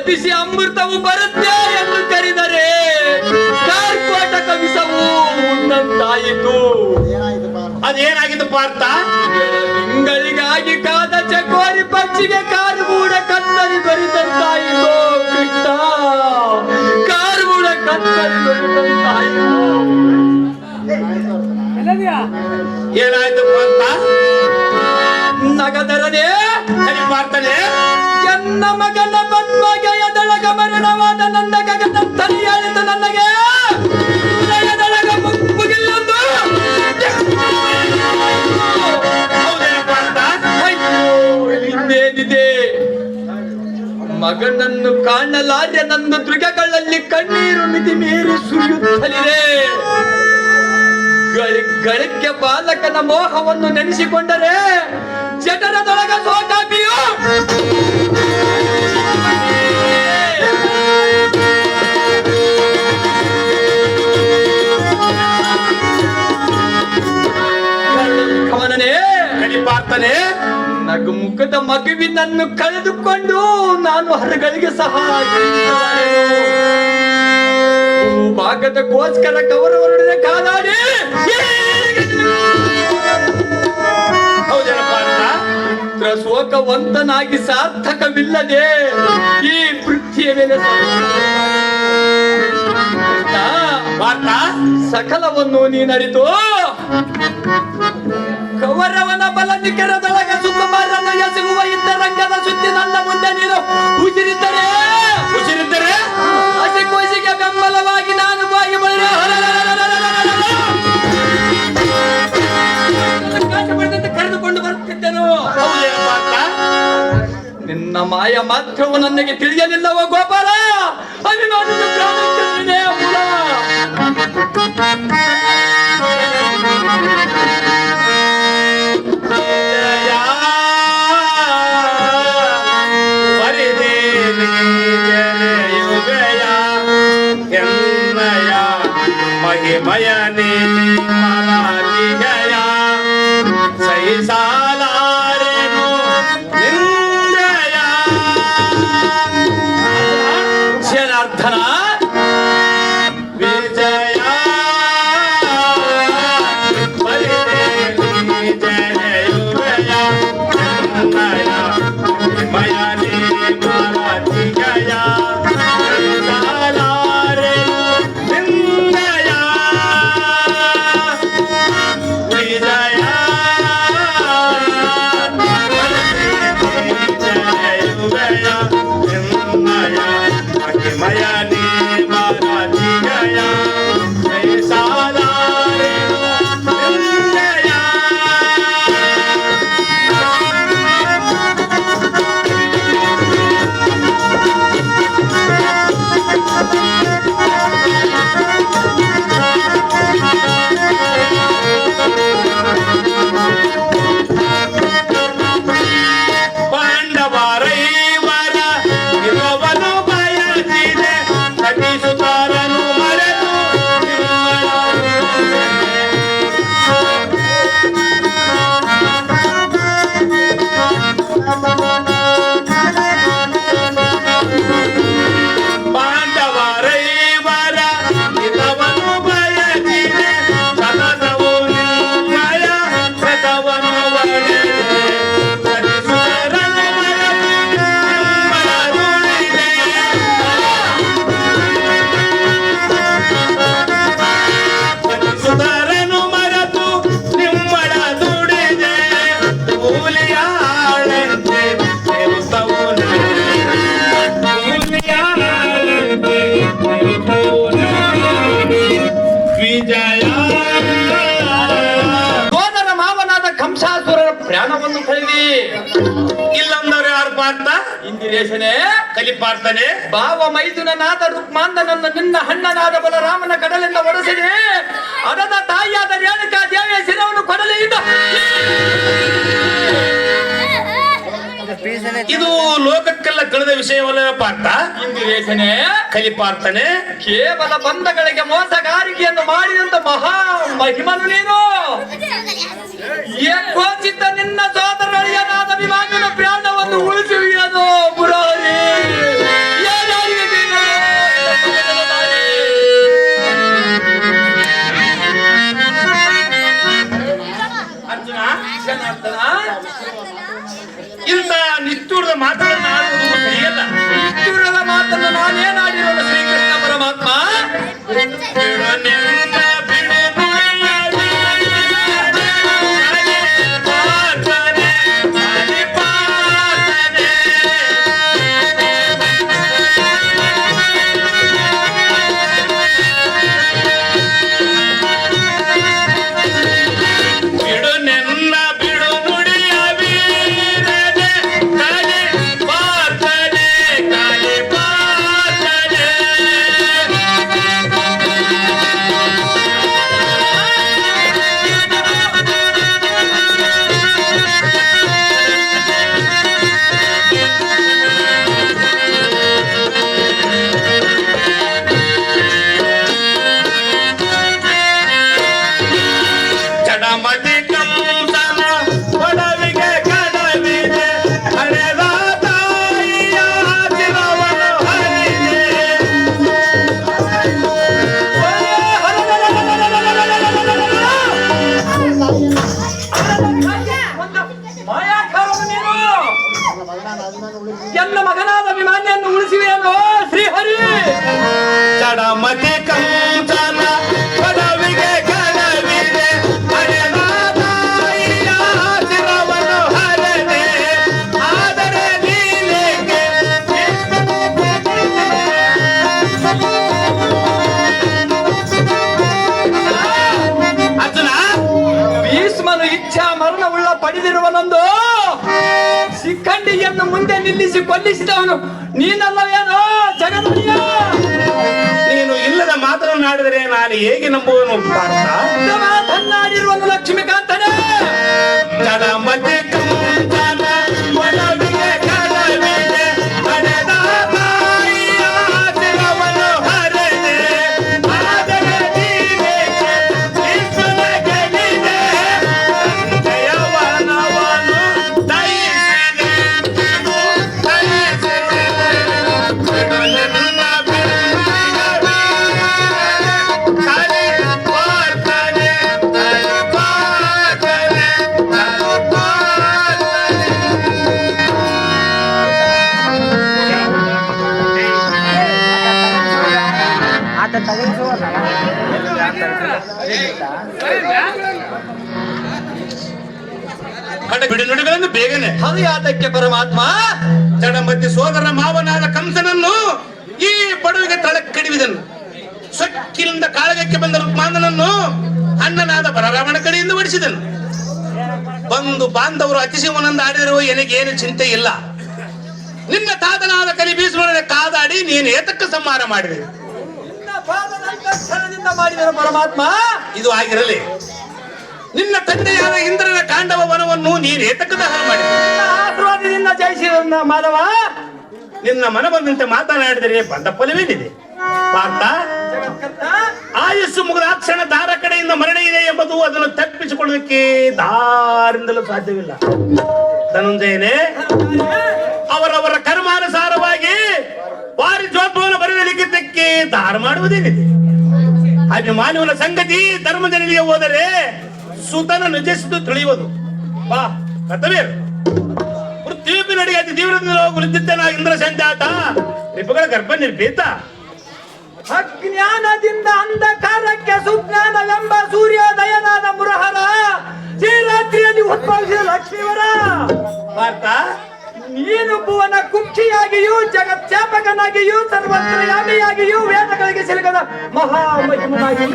A: ಬಿಸಿ ಅಮೃತವು ಬರುತ್ತೆ ಎಂದು ಕರೆದರೆ ಕಾರ್ಕೋಟಕ ವಿಷವು ಉಂಡಂತಾಯಿತು.
B: ಅದೇನಾಗಿತ್ತು ಪಾರ್ಥ?
A: ಬೆಳದಿಂಗಳಿಗಾಗಿ ಕಾದ ಚಕೋರಿ ಪಕ್ಷಿಗೆ ಕಾರುಗೂಡ ಕತ್ತರಿ ದೊರೆತಂತಾಯಿತು. ಕೃಷ್ಣ, ಕಾರುಗೂಡ ಕತ್ತರಿ ದೊರೆತಂತಾಯಿತು.
B: ಏನಾಯ್ತು ಪಾರ್ಥ?
A: ನಗದರನೇ
B: ಪಾರ್ಥನೆ
A: ಎನ್ನ ಮಗನ ಬನ್ಮಗೆಯದೊಳಗ ಮರಣವಾದ ನನ್ನ ಗಗನ ತಲೆಯಾಳಿತು ನನಗೆ ಹೃದಯದೊಳಗ ಮುಗಿಲ್ಲೊಂದು ಇನ್ನೇನಿದೆ ಮಗನನ್ನು ಕಾಣಲಾರೆ ನನ್ನ ದೃಗಗಳಲ್ಲಿ ಕಣ್ಣೀರು ಮಿತಿ ಮೀರಿ ಸುರಿಯುತ್ತಲಿದೆ. ಗಳಿಕೆ ಬಾಲಕನ ಮೋಹವನ್ನು ನೆನೆಸಿಕೊಂಡರೆ ಜಠರದೊಳಗ ಸೋಟಾಪಿಯು ಅವನನೇ
B: ಕಡಿಪಾರ್ಥನೆ
A: ನಗು ಮುಖದ ಮಗುವಿನನ್ನು ಕಳೆದುಕೊಂಡು ನಾನು ಹೊರಗಳಿಗೆ ಸಹ ಭಾಗದಕ್ಕೋಸ್ಕರ ಕೌರವರೊಡನೆ ಕಾದಾಡಿ
B: ಹೌದೇನ ಪಾರ್ಥ?
A: ಪುತ್ರ ಶೋಕವಂತನಾಗಿ ಸಾರ್ಥಕವಿಲ್ಲದೆ ಈ ಪೃಥ್ವಿಯ ಮೇಲೆ
B: ಪಾರ್ಥ
A: ಸಕಲವನ್ನು ನೀನರಿತು ಕೌರವನ ಬಲ ನಿಖರದೊಳಗ ಸುಕುಮಾರನ್ನು ಎಸಗುವ ಯುದ್ಧರಂಗದ ಸುದ್ದಿ ನನ್ನ ಮುಂದೆ ನೀನು ಉಸಿರಿದ್ದರೆ ಹಸಿ ಕೋಸಿಗೆ ಬೆಂಬಲವಾಗಿ ನಾನು ಬಾಗಿ ಕರೆದುಕೊಂಡು ಬರುತ್ತಿದ್ದೆನು. ನಿನ್ನ ಮಾಯ ಮಾತ್ರವು ನನಗೆ ತಿಳಿಯಲಿಲ್ಲವೋ ಗೋಪಾಲ. ಅಭಿಮಾನದ ಪ್ರಾಣಕ್ಕೆ ಮೂಲ.
B: ಮಹಿಮಯನೇ ಮರಾಠಿಗಯ ಸಹಿ ಸಾಲಾರೇನು ನಿಂದಯ
A: ಜನಾರ್ದನ
B: ವಿಜಯ ಪರಿದೇವಿ ಜಯಯುಗಯ ಚನ್ನಯ ಮಹಿಮಯನೇ ಮರಾಠಿಗಯ
A: ಸೋದರ ಮಾವನಾದ ಕಂಸಾಸುರನ ಪ್ರಾಣವನ್ನು ಕಳೆದಿ.
B: ಇಲ್ಲಂದವರು ಯಾರು ಪಾರ್ಥ?
A: ಇಂದಿರೇಶನೇ
B: ಕಲಿಪಾರ್ಥನೆ
A: ಭಾವ ಮೈದುನನಾದ ರುಕ್ಮಾಂದನನ್ನು ನಿನ್ನ ಹಣ್ಣನಾದ ಬಲರಾಮನ ಕಡಲಿಂದ ಒಡೆಸಿದೆ. ಅದದ ತಾಯಿಯಾದ ರೇಣುಕಾ ದೇವಿಯ ಶಿರವನ್ನು ಕೊಡಲಿಯಿಂದ
B: ಇದು ಲೋಕಕ್ಕೆಲ್ಲ ತಿಳಿದ ವಿಷಯವಲ್ಲ ಪಾರ್ಥ.
A: ಇಂದಿರೇಶನೇ
B: ಕಲಿಪಾರ್ಥನೆ
A: ಕೇವಲ ಬಂಧಗಳಿಗೆ ಮೋಸಗಾರಿಕೆಯನ್ನು ಮಾಡಿದಂತ ಮಹಾ ಮಹಿಮನು ನೀನು. ಏಕೋಚಿತ ನಿನ್ನ ಸೋದರಳಿಯನಾದ ವಿಮಾನದ ಪ್ರಾಣವನ್ನು ಉಳಿಸುವಿಯದು ಮುರಾರಿ.
B: ಅರ್ಜುನ
A: ಜನಾರ್ದನ,
B: ಇಂಥ ನಿಷ್ಠೂರದ ಮಾತುಗಳನ್ನು ಆಡುವುದು ಸರಿಯಲ್ಲ.
A: ನಿಷ್ಠುರದ ಮಾತನ್ನು ನಾನೇನಾಡಿರೋದು ಶ್ರೀಕೃಷ್ಣ ಪರಮಾತ್ಮ. ಎನ್ನ ಮಗನಾದ ಅಭಿಮಾನಿಯನ್ನು ಉಳಿಸುವೆಯೋ ಶ್ರೀಹರಿ.
B: ಚಡಮತಿ ಕಂಚನ ಪಡವಿಗೆ ಕಳವಿದೆ ಹರಿನಾಥಾಯಿಯ ಶಿರವನ್ನು ಹರದೆ ಆದರೆ ಲೀಲೆಗೆ ಅರ್ಜುನ
A: ಭೀಷ್ಮನು ಇಚ್ಛಾ ಮರಣವುಳ್ಳ ಪಡೆದಿರುವನೊಂದು ಶಿಖಂಡಿಯನ್ನು ಮುಂದೆ ನಿಲ್ಲಿಸಿ ಕೊಲ್ಲಿಸಿದವನು ನೀನಲ್ಲವೇನೋ ಜಗನ್ಮಣಿಯ.
B: ನೀನು ಇಲ್ಲದ ಮಾತನಾಡಿದರೆ ನಾನು ಹೇಗೆ ನಂಬುವನು ಪಾರ್ಥ?
A: ಮಾತನಾಡಿರುವನು ಲಕ್ಷ್ಮೀಕಾಂತನೇ.
B: ಚಡಮತಿ ಕಂಚನ ಪಡವಿಗೆ ಕಳವಿದೆ ಹರಿನಾಥಾಯಿಯ ಶಿರವನ್ನು ಹರದೆ ಆದರೆ ಲೀಲೆಗೆ ಭೀಷ್ಮನ ಗೆಲಿದೆ ಜಯವನವನು ದಯಿಸಿದೆ ನನ್ನ ಬಿಡುನುಡಿಗಳನ್ನು ಬೇಗನೆ
A: ಅದು ಯಾತಕ್ಕೆ ಪರಮಾತ್ಮ?
B: ಜಡಮತಿ ಸೋದರ ಮಾವನಾದ ಕಂಸನನ್ನು ಈ ಪಡುವಿಗೆ ತಳಕ್ಕಿಡಿವಿದನು. ಸೊಕ್ಕಿನಿಂದ ಕಾಳಗಕ್ಕೆ ಬಂದ ರುಕ್ಮಾಂದನನ್ನು ಅಣ್ಣನಾದ ಬಲರಾಮನ ಕಡೆಯಿಂದ ಓಡಿಸಿದನು. ಬಂದು ಬಾಂಧವರು ಅತಿಶಯವನಂದ ಆಡಿರುವ ನನಗೇನು ಚಿಂತೆ ಇಲ್ಲ. ನಿನ್ನ ತಾತನಾದ ಕಲಿ ಭೀಷ್ಮರನ್ನು ಕಾದಾಡಿ ನೀನು ಏತಕ್ಕ ಸಂಹಾರ ಮಾಡಿದೆ.
A: ನಿನ್ನ ಪಾದದ ಅಂತಃಕರಣದಿಂದ ಮಾಡಿದನು ಪರಮಾತ್ಮ.
B: ಇದು ಆಗಿರಲಿ. ನಿನ್ನ ತಂದೆಯಾದ ಇಂದ್ರನ ಕಾಂಡವ ವನವನ್ನು ನೀನು ಏತಕ್ಕ ದಹನ ಮಾಡಿದೆ.
A: ನಿನ್ನ ಆಶೀರ್ವಾದದಿಂದ ಜಯಿಸಿದ ಮಾಧವ.
B: ನಿನ್ನ ಮನ ಬಂದಂತೆ ಮಾತನಾಡಿದರೆ ಬಂದ ಫಲವೇನಿದೆ ಪಾರ್ಥ?
A: ಜಗತ್ಕರ್ತ,
B: ಆಯುಸ್ಸು ಮುಗಿದ ಆ ಕ್ಷಣ ದಾರ ಕಡೆಯಿಂದ ಮರಣ ಇದೆ ಎಂಬುದು ಅದನ್ನು ತಪ್ಪಿಸಿಕೊಳ್ಳೋದಕ್ಕೆ ದಾರಿಂದಲೂ ಸಾಧ್ಯವಿಲ್ಲ. ಧನುಂಜಯನೇ, ಅವರವರ ಕರ್ಮಾನುಸಾರವಾಗಿ ಪಾರಿಜೋತ್ವವನ್ನು ಬರೆದ ಲಿಖಿತಕ್ಕೆ ದಾರ ಮಾಡುವುದೇನಿದೆ? ಅಭಿಮಾನವನ ಸಂಗತಿ ಧರ್ಮದ ನೆಲೆಗೆ ಹೋದರೆ ಸುತನ ನಿಜಸಿದ್ದು ತಿಳಿಯುವುದು. ಬಾ ಕರ್ತವ್ಯರು ಪೃಥ್ವಿ ನಡಿಗೆ ಅತಿ ತೀವ್ರದಿಂದ ಹೋಗುತ್ತಿದ್ದನ ಇಂದ್ರ ಸಂಜಾತ ರಿಪುಗಳ ಗರ್ಭ ನಿರ್ಭೀತ.
A: ಅಜ್ಞಾನದಿಂದ ಅಂಧಕಾರಕ್ಕೆ ಸುಜ್ಞಾನವೆಂಬ ಸೂರ್ಯೋದಯನಾದ ಮುರಹರ ಶ್ರೀರಾತ್ರಿಯಲ್ಲಿ ಉದ್ಭವಿಸಿದ ಲಕ್ಷ್ಮೀವರ.
B: ಪಾರ್ಥ,
A: ನೀನು ಭುವನ ಕುಕ್ಷಿಯಾಗಿಯೂ ಜಗತ್ಯಾಪಕನಾಗಿಯೂ ಸರ್ವತ್ರಯಾಮಿಯಾಗಿಯೂ ವೇದಗಳಿಗೆ ಸಿಲುಕದ ಮಹಾಮಹಿಮನಾಗಿಯೂ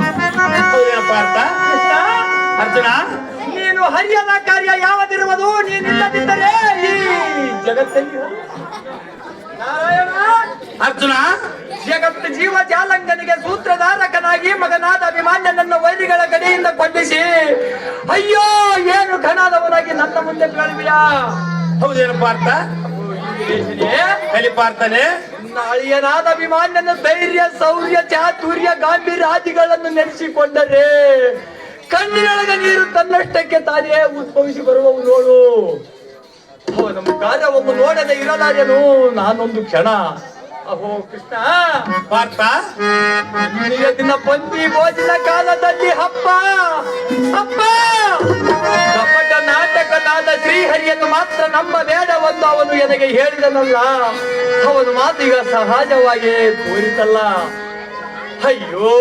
B: ಪಾರ್ಥ. ಅರ್ಜುನ,
A: ನೀನು ಹರಿಯದ ಕಾರ್ಯ ಯಾವದಿರುವುದು? ನೀನಿಲ್ಲದಿದ್ದರೆ ಈ ಜಗತ್ತಲ್ಲಿ ನಾರಾಯಣ.
B: ಅರ್ಜುನ,
A: ಜಗತ್ತು ಜೀವ ಜಾಲಂಗನಿಗೆ ಸೂತ್ರಧಾರಕನಾಗಿ ಮಗನಾದ ಅಭಿಮಾನ್ಯನನ್ನು ವೈರಿಗಳ ಕಡೆಯಿಂದ ಕೊಂದಿಸಿ ಅಯ್ಯೋ ಏನು ಘನಾದವನಾಗಿ ನನ್ನ ಮುಂದೆ ಕಳುವಿಯಾ?
B: ಹೌದೇನು ಪಾರ್ಥ? ಕಲಿ ಪಾರ್ಥನೆ,
A: ನನ್ನ ಅಳಿಯನಾದ ಅಭಿಮಾನ್ಯನ ಧೈರ್ಯ ಶೌರ್ಯ ಚಾತುರ್ಯ ಗಾಂಭೀರ್ಯಾದಿಗಳನ್ನು ನೆನೆಸಿಕೊಂಡರೆ ಕಣ್ಣಿನೊಳಗೆ ನೀರು ತನ್ನಷ್ಟಕ್ಕೆ ತಾನೇ ಉದ್ಭವಿಸಿ ಬರುವವು ನೋಡು. ಅವನ ಕಾರ್ಯವನ್ನು ನೋಡದೆ ಇರಲಾರೆನು ನಾನೊಂದು ಕ್ಷಣ. ಅಹೋ ಕೃಷ್ಣ
B: ಪಾರ್ಥ,
A: ನಿನಗೆ ದಿನ ಪಂಚಿ ಭೋಜನ ಕಾಲದಲ್ಲಿ ಹಬ್ಬ ಹಬ್ಬ ಕಪಟ ನಾಟಕನಾದ ಶ್ರೀಹರಿಯನ್ನು ಮಾತ್ರ ನಮ್ಮ ಬೇಡವನ್ನು ಅವನು ನನಗೆ ಹೇಳಿದನಲ್ಲ. ಅವನು ಮಾತೀಗ ಸಹಜವಾಗಿ ತೋರಿತಲ್ಲ. ಅಯ್ಯೋ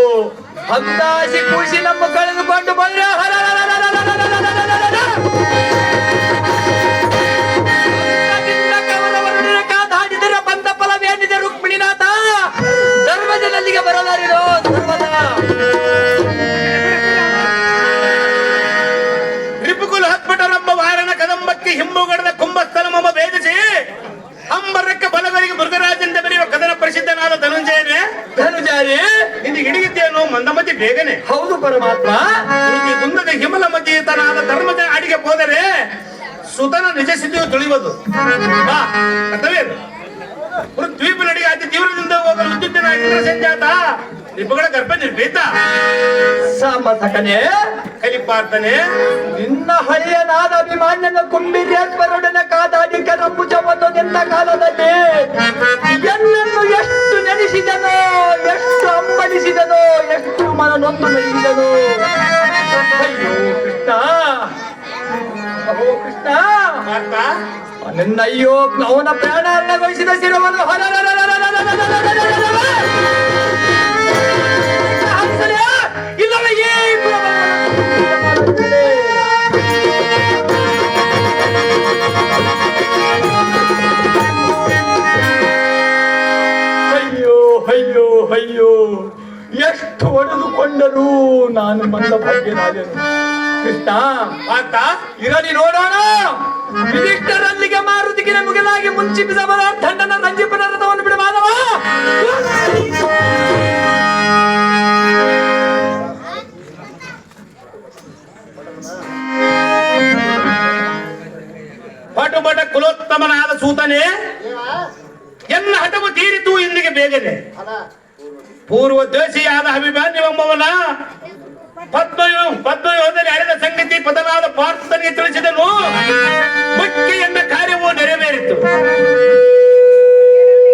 A: ಅಂದಾಸಿ ಖುಷಿ ನಮ್ಮ ಕಳೆದುಕೊಂಡು ಬಂದ್ರೆ ಕಾದಾಡಿದರೆ ಬಂದ ಫಲವೇನಿದೆ ರುಕ್ಮಿಣಿನಾಥ? ಧರ್ಮದಲ್ಲಿಗೆ ಬರಲಾರಿರೋ ಧರ್ಮದ
B: ರಿಪುಕುಲ ಹತ್ಪಟರೊಬ್ಬ ವಾರಣ ಕದಂಬಕ್ಕೆ ಹಿಂಬುಗಡದ ಕುಂಭಸ್ಥಲ ಮಮ ಭೇದಿಸಿ ಅಂಬರಕ್ಕೆ ಬಲಗರಿಗೆ ಮೃಗರಾಜೆಂದ ಬರೆಯುವ ಕದನ ಪ್ರಸಿದ್ಧನಾದ ಧನುಂಜಯನೇ.
A: ಧನುಜಾರಿ,
B: ಇದು ಹಿಡಿಯುತ್ತೇನು ಮಂದಮತಿ ಬೇಗನೆ.
A: ಹೌದು ಪರಮಾತ್ಮ.
B: ಕುಂದದ ಹಿಮಲ ಮತೀತನಾದ ಧರ್ಮದ ಅಡಿಗೆ ಹೋದರೆ ಸುತನ ನಿಜ ಸ್ಥಿತಿಯು ತಿಳಿಯುವುದು. ಬಾ ಕರ್ತವ್ಯರು ಪೃಥ್ವೀಪ ನಡಿಗೆ ಅತಿ ತೀವ್ರದಿಂದ ಹೋಗಲು ಉದ್ಯುಕ್ತನ ಇಂದ್ರ ಸಂಜಾತ ರಿಪುಗಳ ಗರ್ಭ ನಿರ್ಭೀತ.
A: ಸಮತಕನೇ,
B: ಕಲಿಪಾರ್ಥನೆ,
A: ನಿನ್ನ ಹಳೆಯನಾದ ಅಭಿಮಾನ್ಯನ ಕುಂಬಿರಿಯರ್ಪರೊಡನೆ ಕಾದಾಡಿ ಕರಂಬುಜವನ್ನು ನಿನ್ನ ಕಾಲದಲ್ಲಿ ಎಲ್ಲನ್ನು ಎಷ್ಟು ನೆನೆಸಿದನೋ, ಎಷ್ಟು ಅಂಬಲಿಸಿದನೋ, ಎಷ್ಟು ಮನನೊಂದು ನಲಿಸಿದನೋ. ಅಯ್ಯೋ ಕೃಷ್ಣ, ಅಹೋ ಕೃಷ್ಣ,
B: ಪಾರ್ಥ,
A: ನಿನ್ನಯ್ಯೋ ಅವನ ಪ್ರಾಣಾರ್ಣಗೊಳಿಸಿದ ಶಿರವನ್ನು ಇಲ್ಲವೇ ಅಯ್ಯೋ ಅಯ್ಯೋ ಅಯ್ಯೋ ಎಷ್ಟು ಹೊಡೆದುಕೊಂಡರೂ ನಾನು ಮಂದ ಭಾಗ್ಯರಾಜನು. ಕೃಷ್ಣ
B: ಆತ
A: ಇರಲಿ ನೋಡೋಣ. ವಿಧಿಷ್ಠರಲ್ಲಿಗೆ ಮಾರುತಿಗೆ ಮುಗಿಲಾಗಿ ಮುಂಚಿಪಿಸಬರ ದಂಡನ ರಂಜಿಪನ ರಥವನ್ನು ಬಿಡು ಮಾಧವ.
B: ಪಟುಪಟ ಕುಲೋತ್ತಮನಾದ ಸೂತನೇ, ಎನ್ನ ಹಠವು ತೀರಿತು ಇಂದಿಗೆ ಬೇಗನೆ. ಪೂರ್ವ ದ್ವೇಷಿಯಾದ ಅಭಿಮಾನ್ಯವೆಂಬವನ ಪದ್ಮವ್ಯೂಹದಲ್ಲಿ ಅಳೆದ ಸಂಗತಿ ಪದನಾದ ಪಾರ್ಥನಿಗೆ ತಿಳಿಸಿದನು. ಮುಖ್ಯ ಎನ್ನ ಕಾರ್ಯವು ನೆರವೇರಿತು.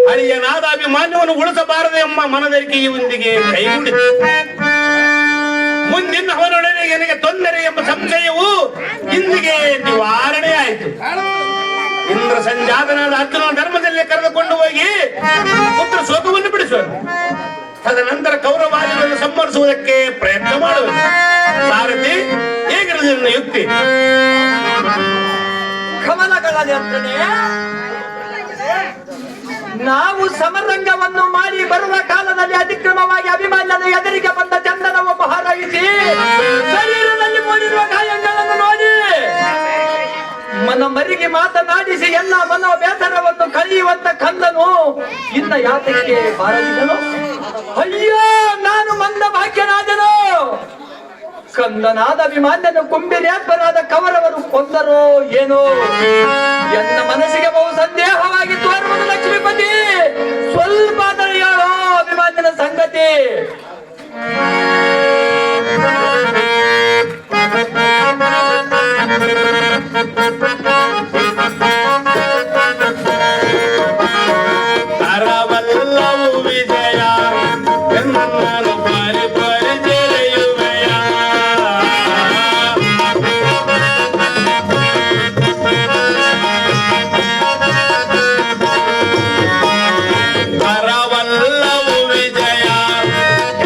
B: ಹಳಿಯನಾದ ಅಭಿಮಾನ್ಯವನ್ನು ಉಳಿಸಬಾರದು ಎಂಬ ಮನದರಿಕೆ ಇಂದಿಗೆ ಕೈಗೂಡಿತು. ಮುಂದಿನ ಅವನೊಡನೆ ನನಗೆ ತೊಂದರೆ ಎಂಬ ಸಂಶಯವು ಇಂದಿಗೆ ನಿವಾರಣೆ ಆಯಿತು. ಇಂದ್ರ ಸಂಜಾತನಾದ ಅರ್ಜುನ ಧರ್ಮದಲ್ಲಿ ಕರೆದುಕೊಂಡು ಹೋಗಿ ಪುತ್ರ ಶೋಕವನ್ನು ಬಿಡಿಸುವನು. ತದನಂತರ ಕೌರವಾದಿಗಳನ್ನು ಸಂಹರಿಸುವುದಕ್ಕೆ ಪ್ರಯತ್ನ ಮಾಡುವುದು. ಸಾರಥಿ, ಹೇಗಿರಲಿ ನನ್ನ ಯುಕ್ತಿ?
A: ಕಮಲಗಳ ಯಂತ್ರನೆ, ನಾವು ಸಮರಂಗವನ್ನು ಮಾಡಿ ಬರುವ ಕಾಲದಲ್ಲಿ ಅತಿಕ್ರಮವಾಗಿ ಅಭಿಮಾನ್ಯದ ಎದುರಿಗೆ ಬಂದ ಚಂದನವನ್ನು ಹಾರೈಸಿ ಶರೀರದಲ್ಲಿ ಮೂಡಿರುವ ಗಾಯಗಳನ್ನು ನೋಡಿ ಮನ ಮರಿಗೆ ಮಾತನಾಡಿಸಿ ಎಲ್ಲ ಮನೋ ಬೇಸರವನ್ನು ಕಳೆಯುವಂತ ಕಂದನು ಇನ್ನ ಯಾತಕ್ಕೆ ಬಾರದಿದ್ದನು? ಅಯ್ಯೋ, ನಾನು ಮಂದ ಭಾಗ್ಯನಾದನು. ಕಂದನಾದ ಅಭಿಮಾನ್ಯನು ಕುಂಬಿರೇಶ್ವರಾದ ಕೌರವರು ಕೊಂದರೋ ಏನೋ ಎನ್ನ ಮನಸ್ಸಿಗೆ ಬಹು ಸಂದೇಹವಾಗಿ ತೋರುವುದು. ಲಕ್ಷ್ಮೀಪತಿ, ಸ್ವಲ್ಪ ಹೇಳೋ ಅಭಿಮಾನ್ಯನ ಸಂಗತಿ.
B: ಕರವಲ್ಲವು ವಿಜಯ ಎನ್ನನು ಪರಿ ಪರಿ ಜರೆಯುವೆಯ. ಕರವಲ್ಲವು ವಿಜಯ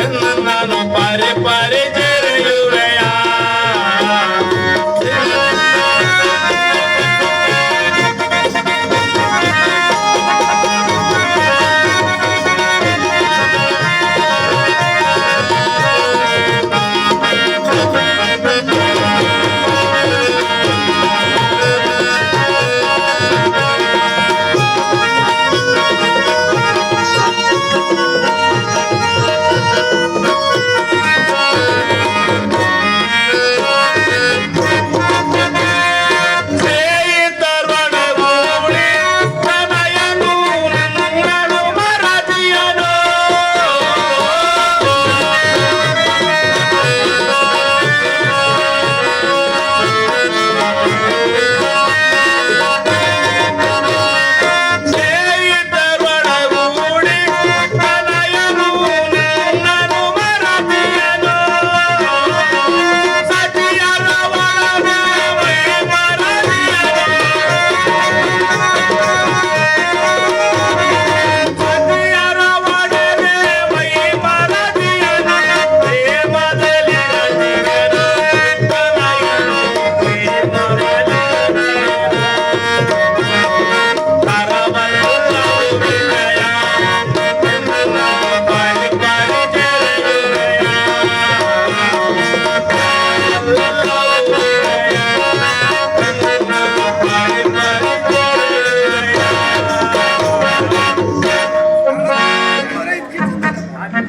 B: ಎನ್ನನು ಪರಿ ಪರಿ ಜರೆಯುವೆಯ.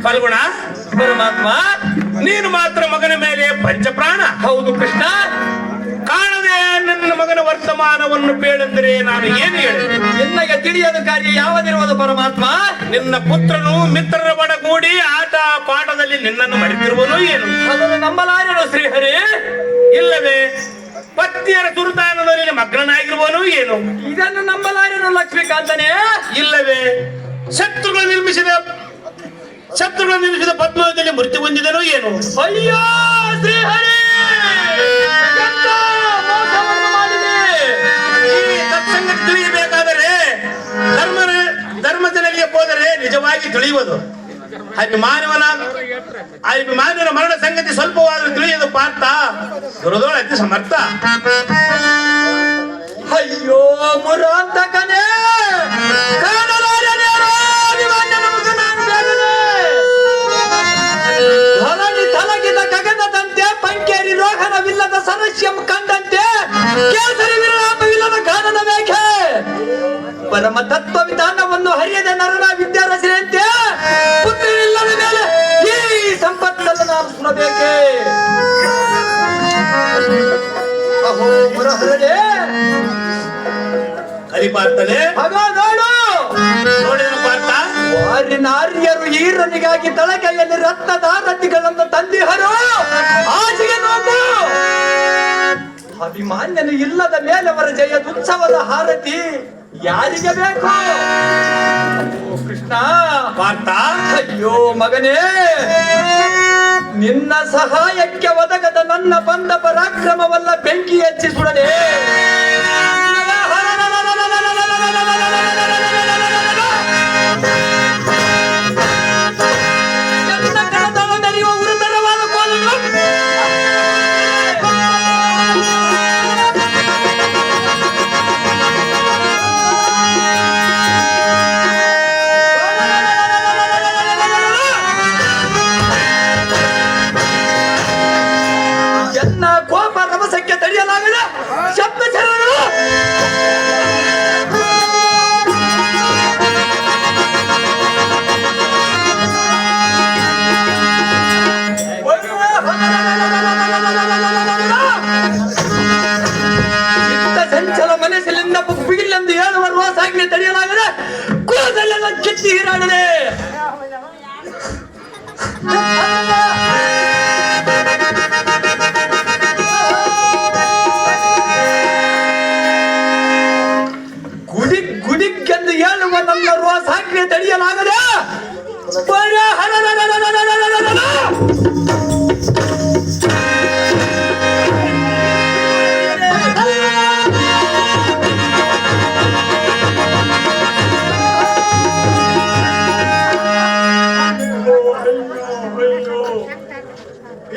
B: ಫಲ್ಗುಣ,
A: ಪರಮಾತ್ಮ,
B: ನೀನು ಮಾತ್ರ ಮಗನ ಮೇಲೆ ಪಂಚಪ್ರಾಣ.
A: ಹೌದು ಕೃಷ್ಣ.
B: ಕಾಣದೆ ನನ್ನ ಮಗನ ವರ್ತಮಾನವನ್ನು ಬೇಳೆಂದರೆ ನಾನು ಏನು ಹೇಳಿ?
A: ನಿನ್ನಗೆ ತಿಳಿಯದ ಕಾರ್ಯ ಯಾವುದಿರುವುದು ಪರಮಾತ್ಮ?
B: ನಿನ್ನ ಪುತ್ರನು ಮಿತ್ರರ ಬಡಗೂಡಿ ಆಟ ಪಾಠದಲ್ಲಿ ನಿನ್ನನ್ನು ಮರೆತಿರುವನು ಏನು?
A: ಅದನ್ನು ನಂಬಲಾರನು ಶ್ರೀಹರಿ.
B: ಇಲ್ಲವೇ ಪತ್ನಿಯರ ಸುಲ್ತಾನದಲ್ಲಿ ಮಗ್ನನಾಗಿರುವನು ಏನು?
A: ಇದನ್ನು ನಂಬಲಾರನು ಲಕ್ಷ್ಮೀಕಾಂತನೇ.
B: ಇಲ್ಲವೇ ಶತ್ರುಗಳು ನಿರ್ಮಿಸಿದ ಪದ್ಮದಲ್ಲಿ ಮೃತ್ಯು ಹೊಂದಿದನು ಏನು?
A: ಅಯ್ಯೋ ಶ್ರೀಹರಿ, ಎಂಥ ಮೋಸವನ್ನು ಮಾಡಿದೆ.
B: ಈ ತತ್ಸಂಗತಿ ನಿಜವಾಗಿ ತಿಳಿಯುವುದು. ಅಭಿಮಾನಿಗಳ ಮರಣ ಸಂಗತಿ ಸ್ವಲ್ಪವಾದರೂ ತಿಳಿಯದು ಪಾರ್ಥ ದುರದೋಳ ಅತಿ ಸಮರ್ಥ.
A: ಅಯ್ಯೋ ಮುರಾಂತಕನೇ ತಲಗಿದ ಗಗನದಂತೆ ಪಂಕೇರಿ ರೋಹನವಿಲ್ಲದ ಸರಸ್ಯಂ ಕಂಡಂತೆ ಕೇಸರಿ ವಿರಾಮವಿಲ್ಲದ ಕಾನನ ಬೇಕೆ ಪರಮ ತತ್ವ ವಿಧಾನವನ್ನು ಹರಿಯದ ನರನ ವಿದ್ಯಾರಸೆಯಂತೆ ಪುತ್ರನಿಲ್ಲದ ಮೇಲೆ ಈ ಸಂಪತ್ತನ್ನು ನಾರಿಸಬೇಕೆ. ಅಹೋ ಮುರಹರೇ
B: ಹರಿಪಾರ್ಥನೆ
A: ಆಗ ನೋಡು
B: ನೋಡಿದ ಪಾರ್ಥ
A: ನಾರ್ಯರು ಈರನಿಗಾಗಿ ತಳಕೈಯಲ್ಲಿ ರತ್ನದಾರತಿಗಳನ್ನು ತಂದಿಹರು. ಆಚೆಗೆ ನೋಡು ಅಭಿಮಾನ್ಯನು ಇಲ್ಲದ ಮೇಲೆ ಅವರ ಜಯದುತ್ಸವದ ಹಾರತಿ ಯಾರಿಗೆ ಬೇಕು? ಕೃಷ್ಣ
B: ಪಾರ್ಥ
A: ಅಯ್ಯೋ ಮಗನೇ, ನಿನ್ನ ಸಹಾಯಕ್ಕೆ ಒದಗದ ನನ್ನ ಬಂದ ಪರಾಕ್ರಮವಲ್ಲ ಬೆಂಕಿ ಹಚ್ಚಿ ಸುಡಲೇ. ಕೋಪ ರಭಸಕ್ಕೆ ತಡೆಯಲಾಗದ ಶಬ್ದ ಚರಣಗಳು ಚಂಚಲ ಮನಸ್ಸಿನಿಂದ ಬಿಗಿಲೆಂದು ಹೇಳುವ ರೋಸಾಗ್ನಿ ತಡೆಯಲಾಗದ ಕುಲದಲ್ಲೆಲ್ಲ ಕಿತ್ತಿ ಹೀರಾಡದೆ. ಗುಡಿಗೆಂದು ಹೇಳುವ ನನ್ನ ರೋಸಾಗ್ನಿ ತಡೆಯಲಾಗದೆ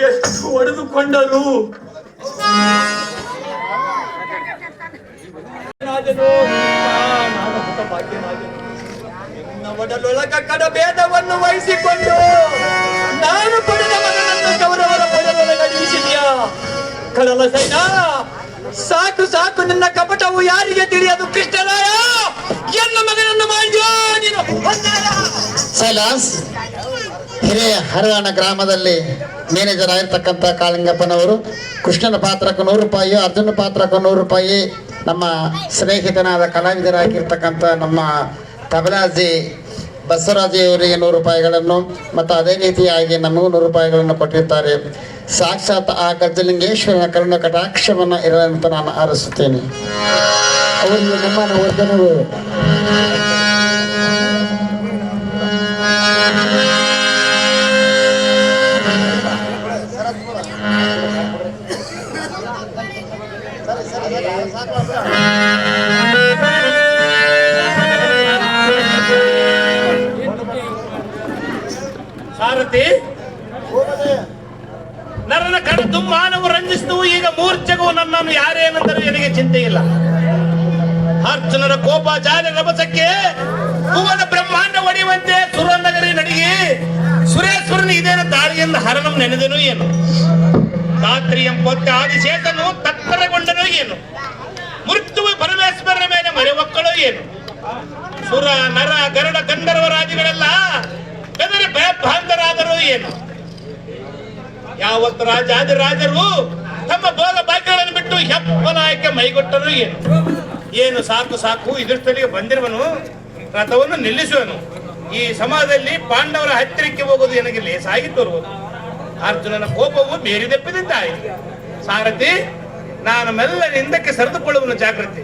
A: ಎಷ್ಟು ಹೊಡೆದುಕೊಂಡರು. ಒಡಲೊಳಗ ಕಡಬೇದವನ್ನು ವಹಿಸಿಕೊಂಡು ನಾನು ಪಡೆದ ಮಗನನ್ನು ಕೌರವರ ಪಡೆದೊಳಗಡಿಸಿದ್ಯಾ ಕಡಲ ಸೈನ. ಸಾಕು ಸಾಕು, ನಿನ್ನ ಕಪಟವು ಯಾರಿಗೆ ತಿಳಿಯದು ಕೃಷ್ಣರಾಯ. ಎಲ್ಲ ಮಗನನ್ನು ಮಾಡಿದ್ಯೋ ನೀನು.
D: ಸೈಲಾಸ್ ಹಿರಿಯ ಹರಗಾಣ ಗ್ರಾಮದಲ್ಲಿ ಮ್ಯಾನೇಜರ್ ಆಗಿರ್ತಕ್ಕಂಥ ಕಾಳಿಂಗಪ್ಪನವರು ಕೃಷ್ಣನ ಪಾತ್ರಕ್ಕೆ 100 ರೂಪಾಯಿ, ಅರ್ಜುನ ಪಾತ್ರಕ್ಕೆ 100 ರೂಪಾಯಿ, ನಮ್ಮ ಸ್ನೇಹಿತನಾದ ಕಲಾವಿದರಾಗಿರ್ತಕ್ಕಂಥ ನಮ್ಮ ತಬಲಾಜಿ ಬಸವರಾಜಿ ಅವರಿಗೆ 100 ರೂಪಾಯಿಗಳನ್ನು ಮತ್ತು ಅದೇ ರೀತಿಯಾಗಿ ನಮಗೂ 100 ರೂಪಾಯಿಗಳನ್ನು ಕೊಟ್ಟಿರ್ತಾರೆ. ಸಾಕ್ಷಾತ್ ಆ ಗಜಲಿಂಗೇಶ್ವರನ ಕರುಣ ಕಟಾಕ್ಷವನ್ನು ಇರಲೆಂತ ನಾನು ಹಾರೈಸುತ್ತೇನೆ. ಅವರಿಗೆ ನಮ್ಮ ನವರ್ಧನವು
B: ಸಾರಥಿ ನರನ ಕಡ ಮಾನವ ರಂಜಿಸಿದವು. ಈಗ ಮೂರ್ಛೆಗೂ ನನ್ನನ್ನು ಯಾರೇನೆಂದರೂ ನನಗೆ ಚಿಂತೆ ಇಲ್ಲ. ಅರ್ಜುನನ ಕೋಪ ಜಾಲ ರಭಸಕ್ಕೆ ಭುವನ ಬ್ರಹ್ಮಾಂಡ ಒಡೆಯುವಂತೆ ಸುರನಗರಿ ನಡಿಗೆ ಸುರೇಶ್ವರನ ಇದೇನ ದಾಳಿಯಿಂದ ಹರನಂ ನೆನೆದನು ಏನು. ರಾತ್ರಿ ಎಂಬೊತ್ತೆ ಆದಿಶೇಷನು ತತ್ತರಗೊಂಡನು ಏನು. ಮೃತ್ಯುವು ಪರಮೇಶ್ವರನ ಮೇಲೆ ಮರೆ ಒಕ್ಕಳು ಏನು. ಸುರ ನರ ಗರುಡ ಗಂಧರ್ವ ರಾಜಗಳೆಲ್ಲ ಬೆದರಿ ಭಯಭಾಂತರಾದರು ಏನು. ಯಾವತ್ತು ರಾಜರು ತಮ್ಮ ಭೋಗ ಭಾಗ್ಯಗಳನ್ನು ಬಿಟ್ಟು ಹೆಪ್ಪನಾಯಕ್ಕೆ ಮೈಗೊಟ್ಟರು ಏನು. ಏನು ಸಾಕು ಸಾಕು, ಇದಿಷ್ಟಲ್ಲಿಗೆ ಬಂದಿರುವನು, ರಥವನ್ನು ನಿಲ್ಲಿಸುವನು. ಈ ಸಮಾಜದಲ್ಲಿ ಪಾಂಡವರ ಹತ್ತಿರಕ್ಕೆ ಹೋಗೋದು ನನಗೆ ಲೇಸಾಗಿ ತೋರುವುದು. ಅರ್ಜುನನ ಕೋಪವು ಬೇರಿದೆಪ್ಪಿದಂತಾಯಿತು. ಸಾರಥಿ, ನಾನು ಮೆಲ್ಲನೆ ಹಿಂದಕ್ಕೆ ಸರಿದುಕೊಳ್ಳುವನು ಜಾಗೃತಿ.